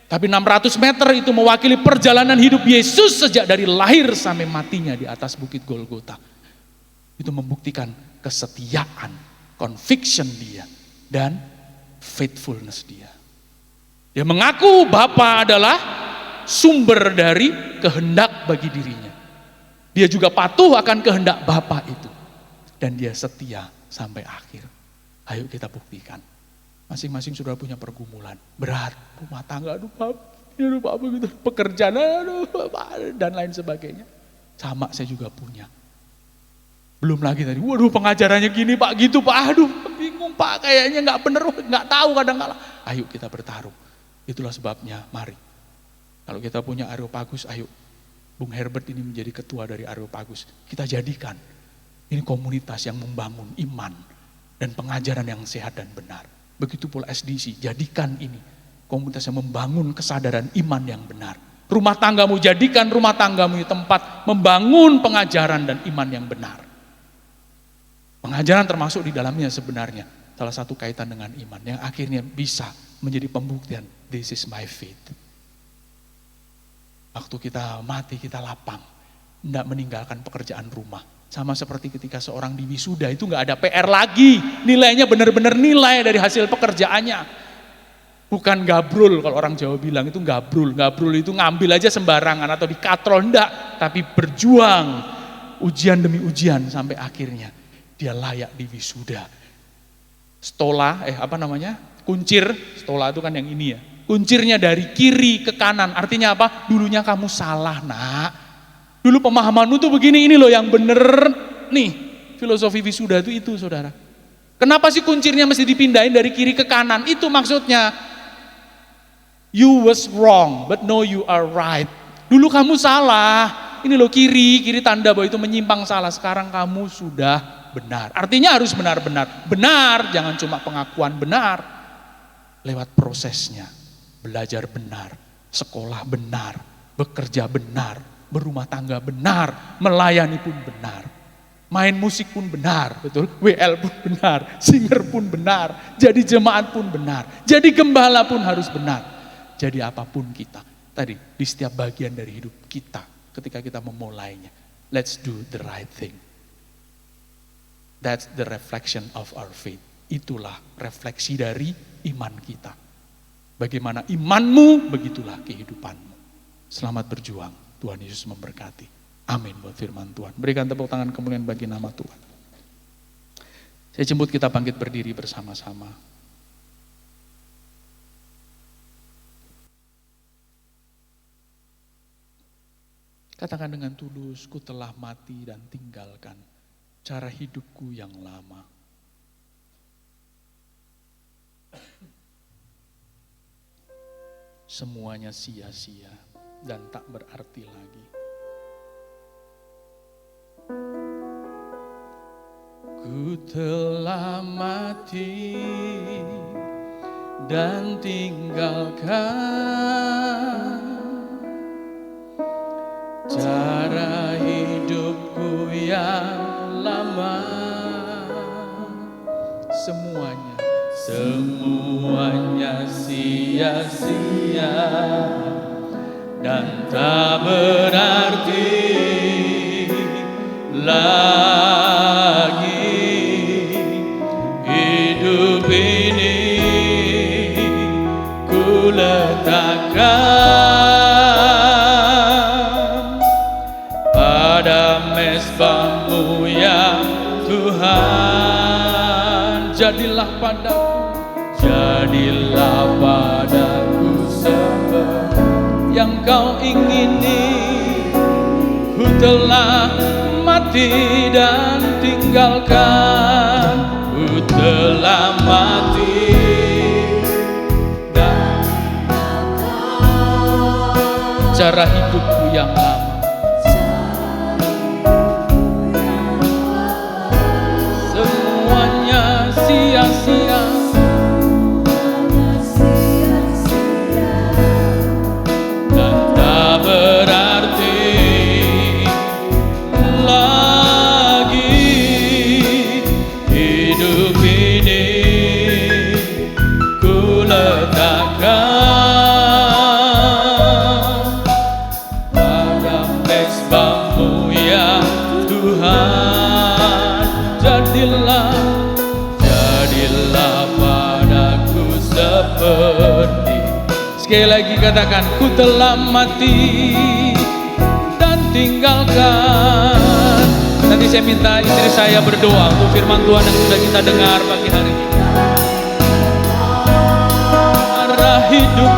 Tapi 600 meter itu mewakili perjalanan hidup Yesus sejak dari lahir sampai matinya di atas bukit Golgota. Itu membuktikan kesetiaan, conviction dia, dan faithfulness dia. Dia mengaku Bapa adalah sumber dari kehendak bagi dirinya. Dia juga patuh akan kehendak Bapa itu. Dan dia setia sampai akhir. Ayo kita buktikan. Masing-masing sudah punya pergumulan. Berat, rumah tangga, aduh Pak, begitu, pekerjaan, aduh Pak, dan lain sebagainya. Sama saya juga punya. Belum lagi tadi, waduh pengajarannya gini Pak, gitu Pak, aduh bingung Pak, kayaknya nggak bener, nggak tahu kadang-kala. Ayo kita bertarung. Itulah sebabnya, mari. Kalau kita punya Areopagus, ayo. Bung Herbert ini menjadi ketua dari Areopagus. Kita jadikan ini komunitas yang membangun iman dan pengajaran yang sehat dan benar. Begitu pula SDC, jadikan ini komunitas yang membangun kesadaran iman yang benar. Rumah tanggamu, jadikan rumah tanggamu tempat membangun pengajaran dan iman yang benar. Pengajaran termasuk di dalamnya sebenarnya salah satu kaitan dengan iman yang akhirnya bisa menjadi pembuktian, this is my faith. Waktu kita mati, kita lapang, tidak meninggalkan pekerjaan rumah. Sama seperti ketika seorang di wisuda itu nggak ada PR lagi, nilainya benar-benar nilai dari hasil pekerjaannya. Bukan gabrul, kalau orang Jawa bilang itu gabrul. Gabrul itu ngambil aja sembarangan atau dikatrol, enggak, tapi berjuang ujian demi ujian sampai akhirnya dia layak di wisuda. Stola, kuncir, stola itu kan yang ini ya. Kuncirnya dari kiri ke kanan, artinya apa? Dulunya kamu salah nak. Dulu pemahamanmu tuh begini, ini loh yang bener nih. Filosofi wisuda itu saudara. Kenapa sih kuncirnya mesti dipindahin dari kiri ke kanan? Itu maksudnya. You was wrong, but no you are right. Dulu kamu salah, ini loh kiri tanda bahwa itu menyimpang salah. Sekarang kamu sudah benar. Artinya harus benar-benar. Benar, jangan cuma pengakuan benar. Lewat prosesnya, belajar benar, sekolah benar, bekerja benar, berumah tangga benar, melayani pun benar, main musik pun benar, betul, WL pun benar, singer pun benar, jadi jemaat pun benar, jadi gembala pun harus benar, jadi apapun kita. Tadi di setiap bagian dari hidup kita, ketika kita memulainya, let's do the right thing. That's the reflection of our faith. Itulah refleksi dari iman kita. Bagaimana imanmu, begitulah kehidupanmu. Selamat berjuang. Tuhan Yesus memberkati. Amin buat firman Tuhan. Berikan tepuk tangan kemuliaan bagi nama Tuhan. Saya jemput kita bangkit berdiri bersama-sama. Katakan dengan tulus, ku telah mati dan tinggalkan cara hidupku yang lama. Semuanya sia-sia dan tak berarti lagi. Ku telah mati dan tinggalkan cara hidupku yang lama. Semuanya sia-sia dan tak berarti lagi. Hidup ini ku letakkan pada mezbah-Mu ya Tuhan. Jadilah padaku seperti yang Kau ingini. Ku telah mati dan tinggalkan. Ku telah mati dan cara hidupku yang lama. Semuanya sia-sia dan tak berarti lagi. Hidup ini ku letakkan pada mezbah-Mu ya Tuhan. Jadilah padaku seperti. Sekali lagi katakan, ku telah mati dan tinggalkan. Nanti saya minta istri saya berdoa untuk firman Tuhan yang sudah kita dengar pagi hari ini. Arah hidup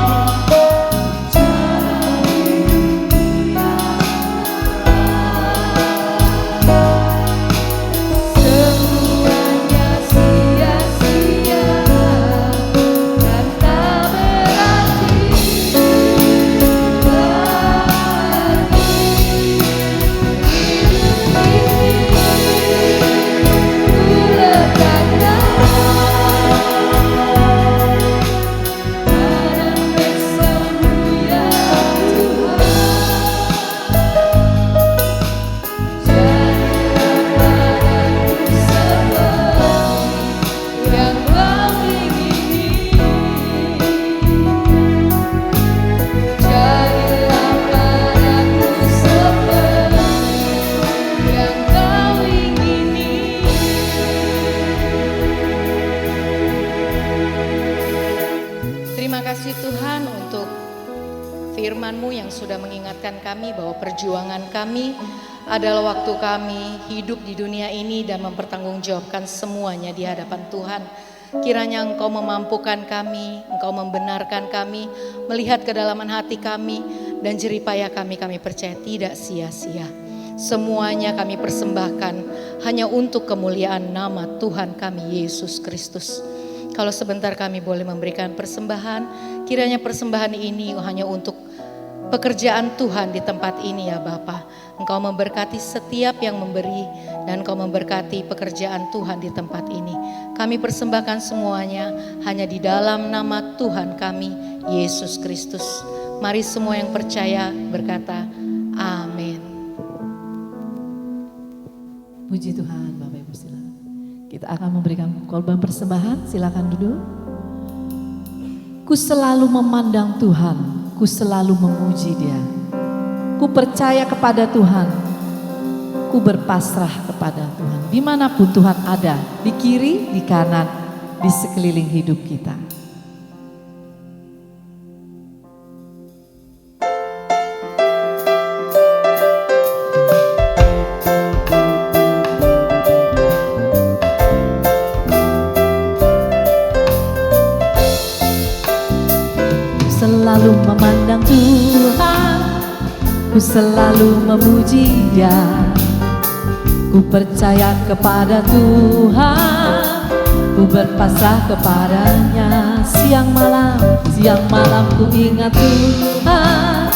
firman-Mu yang sudah mengingatkan kami bahwa perjuangan kami adalah waktu kami hidup di dunia ini dan mempertanggungjawabkan semuanya di hadapan Tuhan. Kiranya Engkau memampukan kami, Engkau membenarkan kami, melihat kedalaman hati kami, dan jeripaya kami percaya tidak sia-sia. Semuanya kami persembahkan hanya untuk kemuliaan nama Tuhan kami Yesus Kristus. Kalau sebentar kami boleh memberikan persembahan, kiranya persembahan ini hanya untuk pekerjaan Tuhan di tempat ini ya Bapa. Engkau memberkati setiap yang memberi dan Engkau memberkati pekerjaan Tuhan di tempat ini. Kami persembahkan semuanya hanya di dalam nama Tuhan kami Yesus Kristus. Mari semua yang percaya berkata amin. Puji Tuhan. Bapak Ibu silakan. Kita akan memberikan korban persembahan, silakan duduk. Ku selalu memandang Tuhan, ku selalu memuji Dia. Ku percaya kepada Tuhan, ku berpasrah kepada Tuhan. Dimanapun Tuhan ada, di kiri, di kanan, di sekeliling hidup kita. Selalu memandang Tuhan, ku selalu memuji Dia. Ku percaya kepada Tuhan, ku berpasrah kepadanya. Siang malam ku ingat Tuhan,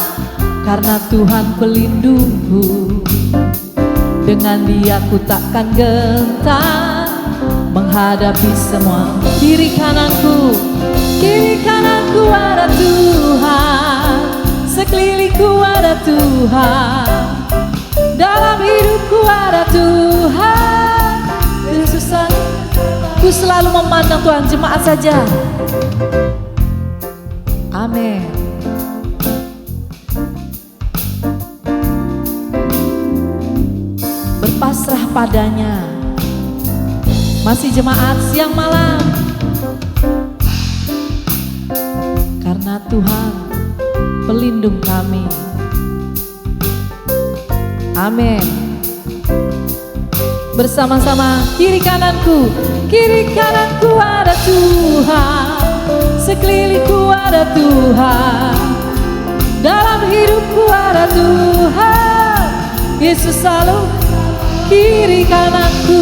karena Tuhan pelindungku. Dengan Dia ku takkan gentar menghadapi semua. Kiri kananku ada Tuhan, sekelilingku ada Tuhan, dalam hidupku ada Tuhan. Yesus, ku selalu memandang Tuhan. Jemaat saja. Amin. Berpasrah padanya. Masih jemaat siang malam. Karena Tuhan pelindung kami. Amin. Bersama-sama kiri kananku ada Tuhan, sekelilingku ada Tuhan, dalam hidupku ada Tuhan. Yesus selalu kiri kananku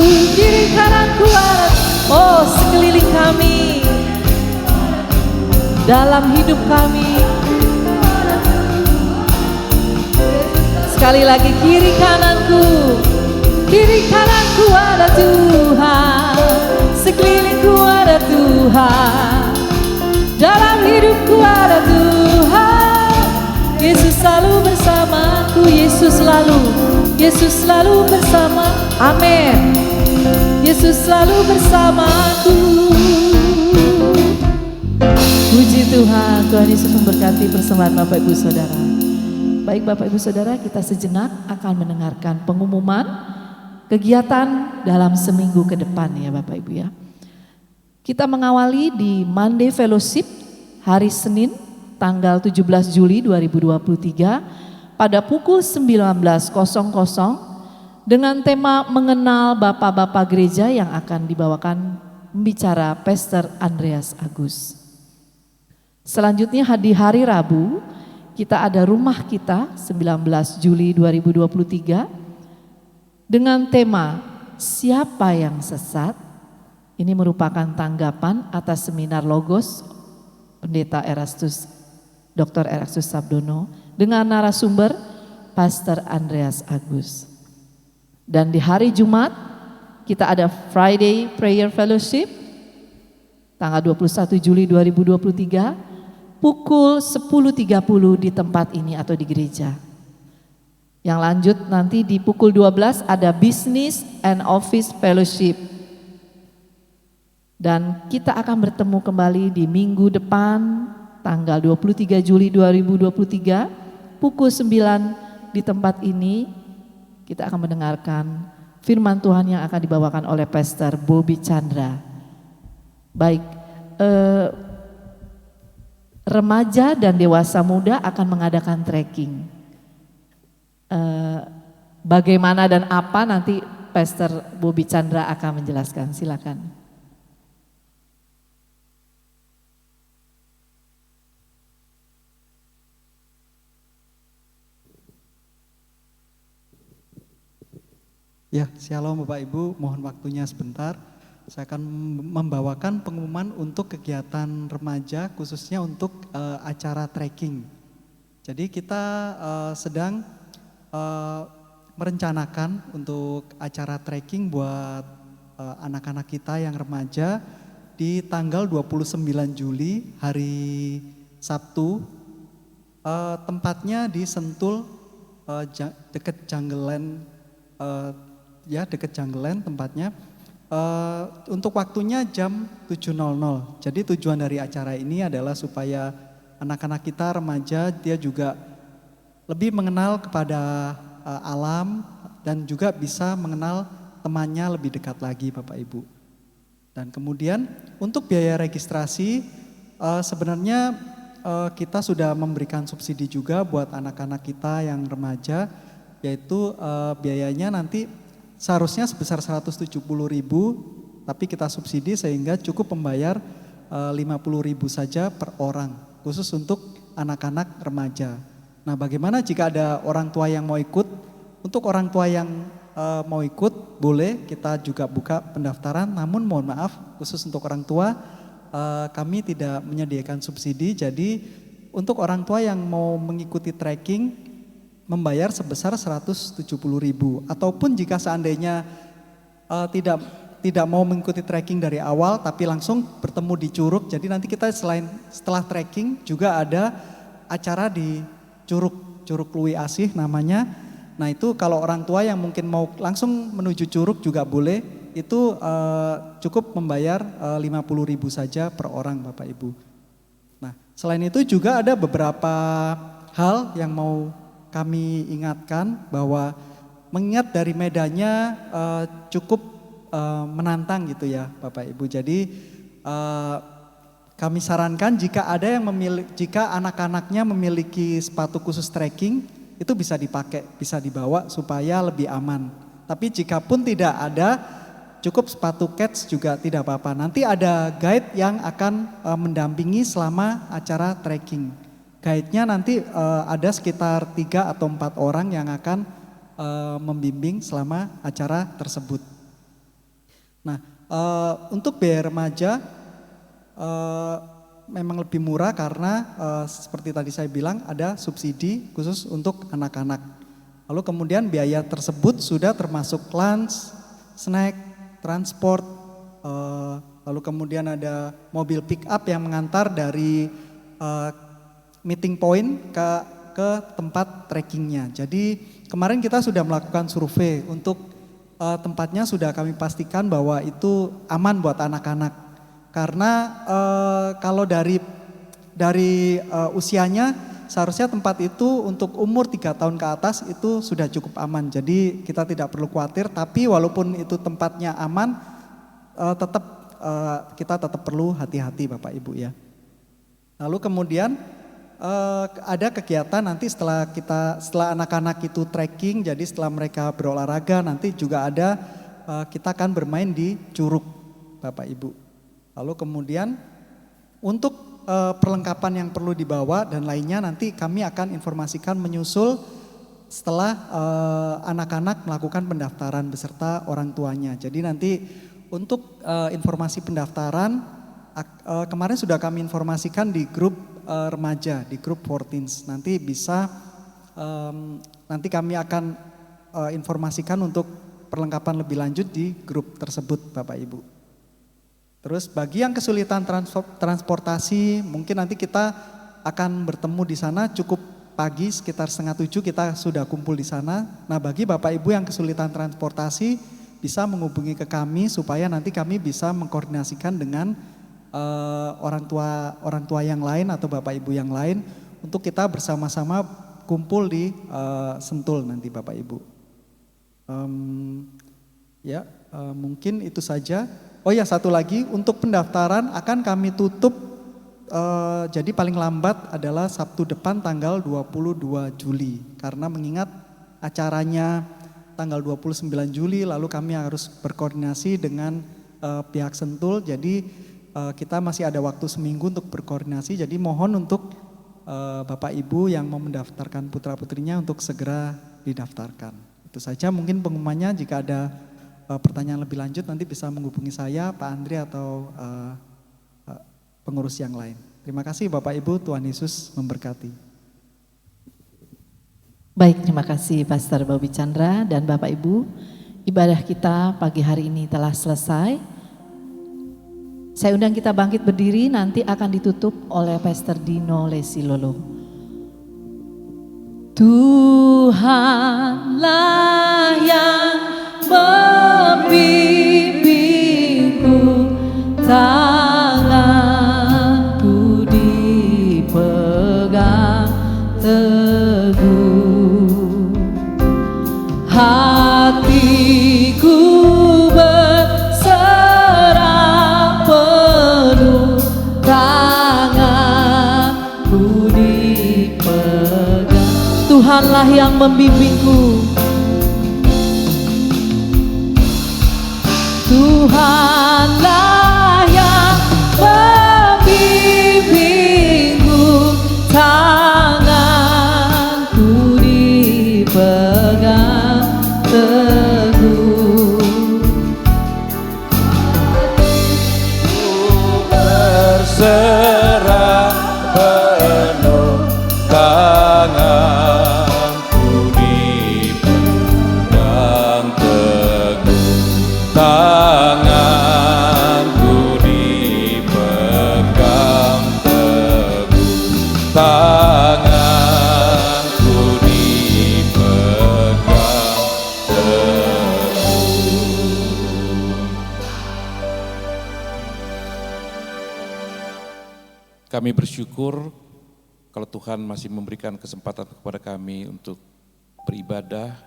ada. Oh, sekeliling kami, dalam hidup kami. Sekali lagi kiri kananku ada Tuhan, sekelilingku ada Tuhan, dalam hidupku ada Tuhan. Yesus selalu bersamaku, Yesus selalu bersama. Amin. Yesus selalu bersamaku. Puji Tuhan. Tuhan Yesus memberkati persembahan Bapak Ibu Saudara. Baik Bapak Ibu Saudara, kita sejenak akan mendengarkan pengumuman kegiatan dalam seminggu ke depan ya Bapak Ibu ya. Kita mengawali di Monday Fellowship hari Senin tanggal 17 Juli 2023 pada pukul 19.00 dengan tema mengenal Bapak-Bapak Gereja yang akan dibawakan pembicara Pastor Andreas Agus. Selanjutnya di hari Rabu kita ada rumah kita 19 Juli 2023 dengan tema Siapa yang Sesat. Ini merupakan tanggapan atas seminar Logos Pendeta Dr. Erastus Sabdono dengan narasumber Pastor Andreas Agus. Dan di hari Jumat kita ada Friday Prayer Fellowship tanggal 21 Juli 2023 pukul 10.30 di tempat ini atau di gereja. Yang lanjut nanti di pukul 12 ada Business and Office Fellowship. Dan kita akan bertemu kembali di minggu depan tanggal 23 Juli 2023 pukul 9 di tempat ini. Kita akan mendengarkan firman Tuhan yang akan dibawakan oleh Pastor Bobby Chandra. Baik, remaja dan dewasa muda akan mengadakan trekking. Bagaimana dan apa nanti Pastor Bobby Chandra akan menjelaskan. Silakan. Ya, shalom Bapak Ibu, mohon waktunya sebentar. Saya akan membawakan pengumuman untuk kegiatan remaja khususnya untuk acara trekking. Jadi kita sedang merencanakan untuk acara trekking buat anak-anak kita yang remaja di tanggal 29 Juli hari Sabtu. Tempatnya di Sentul dekat Jungleland, dekat Jungleland tempatnya. Untuk waktunya jam 7.00. Jadi tujuan dari acara ini adalah supaya anak-anak kita remaja dia juga lebih mengenal kepada alam dan juga bisa mengenal temannya lebih dekat lagi Bapak Ibu. Dan kemudian untuk biaya registrasi sebenarnya kita sudah memberikan subsidi juga buat anak-anak kita yang remaja, yaitu biayanya nanti seharusnya sebesar 170.000, tapi kita subsidi sehingga cukup membayar 50.000 saja per orang, khusus untuk anak-anak remaja. Nah, bagaimana jika ada orang tua yang mau ikut? Untuk orang tua yang mau ikut, boleh kita juga buka pendaftaran. Namun mohon maaf, khusus untuk orang tua, kami tidak menyediakan subsidi. Jadi untuk orang tua yang mau mengikuti trekking, membayar sebesar 170.000. Ataupun jika seandainya tidak mau mengikuti trekking dari awal, tapi langsung bertemu di Curug. Jadi nanti kita setelah trekking juga ada acara di Curug Lui Asih namanya. Nah itu kalau orang tua yang mungkin mau langsung menuju Curug juga boleh. Itu cukup membayar 50.000 saja per orang Bapak Ibu. Nah selain itu juga ada beberapa hal yang mau kami ingatkan, bahwa mengingat dari medannya cukup menantang gitu ya Bapak Ibu. Jadi kami sarankan jika ada yang jika anak-anaknya memiliki sepatu khusus trekking, itu bisa dipakai, bisa dibawa supaya lebih aman. Tapi jika pun tidak ada, cukup sepatu kets juga tidak apa-apa. Nanti ada guide yang akan mendampingi selama acara trekking. Guide-nya nanti ada sekitar 3 atau 4 orang yang akan membimbing selama acara tersebut. Nah, untuk biaya remaja memang lebih murah karena seperti tadi saya bilang ada subsidi khusus untuk anak-anak. Lalu kemudian biaya tersebut sudah termasuk lunch, snack, transport, lalu kemudian ada mobil pick up yang mengantar dari meeting point ke tempat trekkingnya. Jadi kemarin kita sudah melakukan survei untuk tempatnya, sudah kami pastikan bahwa itu aman buat anak-anak. Karena kalau dari usianya seharusnya tempat itu untuk umur 3 tahun ke atas itu sudah cukup aman. Jadi kita tidak perlu khawatir, tapi walaupun itu tempatnya aman, kita tetap perlu hati-hati Bapak Ibu ya. Lalu kemudian ada kegiatan nanti setelah anak-anak itu trekking, jadi setelah mereka berolahraga nanti juga ada kita akan bermain di Curug Bapak Ibu. Lalu kemudian untuk perlengkapan yang perlu dibawa dan lainnya nanti kami akan informasikan menyusul setelah anak-anak melakukan pendaftaran beserta orang tuanya. Jadi nanti untuk informasi pendaftaran kemarin sudah kami informasikan di grup remaja, di grup 14. Nanti bisa nanti kami akan informasikan untuk perlengkapan lebih lanjut di grup tersebut Bapak Ibu. Terus bagi yang kesulitan transportasi, mungkin nanti kita akan bertemu di sana cukup pagi sekitar 6:30 kita sudah kumpul di sana. Nah bagi Bapak Ibu yang kesulitan transportasi bisa menghubungi ke kami supaya nanti kami bisa mengkoordinasikan dengan orang tua yang lain atau Bapak Ibu yang lain untuk kita bersama-sama kumpul di Sentul nanti Bapak Ibu. Mungkin itu saja. Oh ya satu lagi, untuk pendaftaran akan kami tutup jadi paling lambat adalah Sabtu depan tanggal 22 Juli. Karena mengingat acaranya tanggal 29 Juli lalu kami harus berkoordinasi dengan pihak Sentul. Jadi kita masih ada waktu seminggu untuk berkoordinasi. Jadi mohon untuk Bapak Ibu yang mau mendaftarkan putra-putrinya untuk segera didaftarkan. Itu saja mungkin pengumumannya. Jika ada pertanyaan lebih lanjut nanti bisa menghubungi saya, Pak Andri atau pengurus yang lain. Terima kasih Bapak Ibu, Tuhan Yesus memberkati. Baik, terima kasih Pastor Bobi Chandra dan Bapak Ibu. Ibadah kita pagi hari ini telah selesai. Saya undang kita bangkit berdiri, nanti akan ditutup oleh Pastor Dino Lesilolo. Tuhanlah yang membimbingku, tanganku dipegang teguh, hatiku berserah penuh, tanganku dipegang. Tuhanlah yang membimbingku, Tuhanlah yang membimbingku, tanganku penuh, tanganku dipegang teguh, tanganku dipegang teguh, tanganku dipegang teguh. Kami bersyukur kalau Tuhan masih memberikan kesempatan kepada kami untuk beribadah,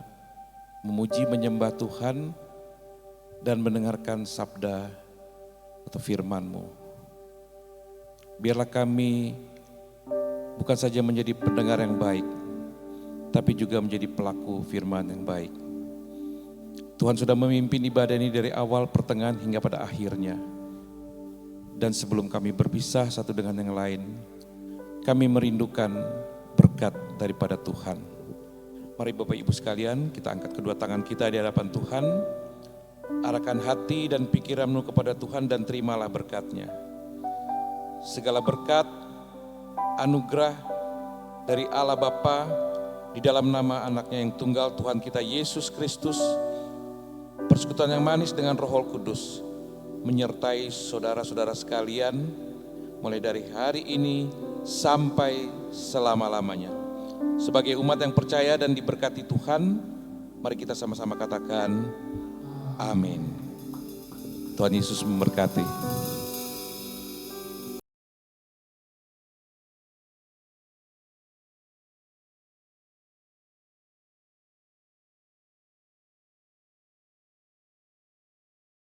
memuji, menyembah Tuhan, dan mendengarkan sabda atau firman-Mu. Biarlah kami bukan saja menjadi pendengar yang baik, tapi juga menjadi pelaku firman yang baik. Tuhan sudah memimpin ibadah ini dari awal, pertengahan, hingga pada akhirnya. Dan sebelum kami berpisah satu dengan yang lain, kami merindukan berkat daripada Tuhan. Mari Bapak Ibu sekalian, kita angkat kedua tangan kita di hadapan Tuhan. Arahkan hati dan pikiranmu kepada Tuhan dan terimalah berkat-Nya. Segala berkat, anugerah dari Allah Bapa di dalam nama anaknya yang tunggal Tuhan kita Yesus Kristus, persekutuan yang manis dengan Roh Kudus, menyertai saudara-saudara sekalian, mulai dari hari ini sampai selama-lamanya. Sebagai umat yang percaya dan diberkati Tuhan, mari kita sama-sama katakan, amin. Tuhan Yesus memberkati.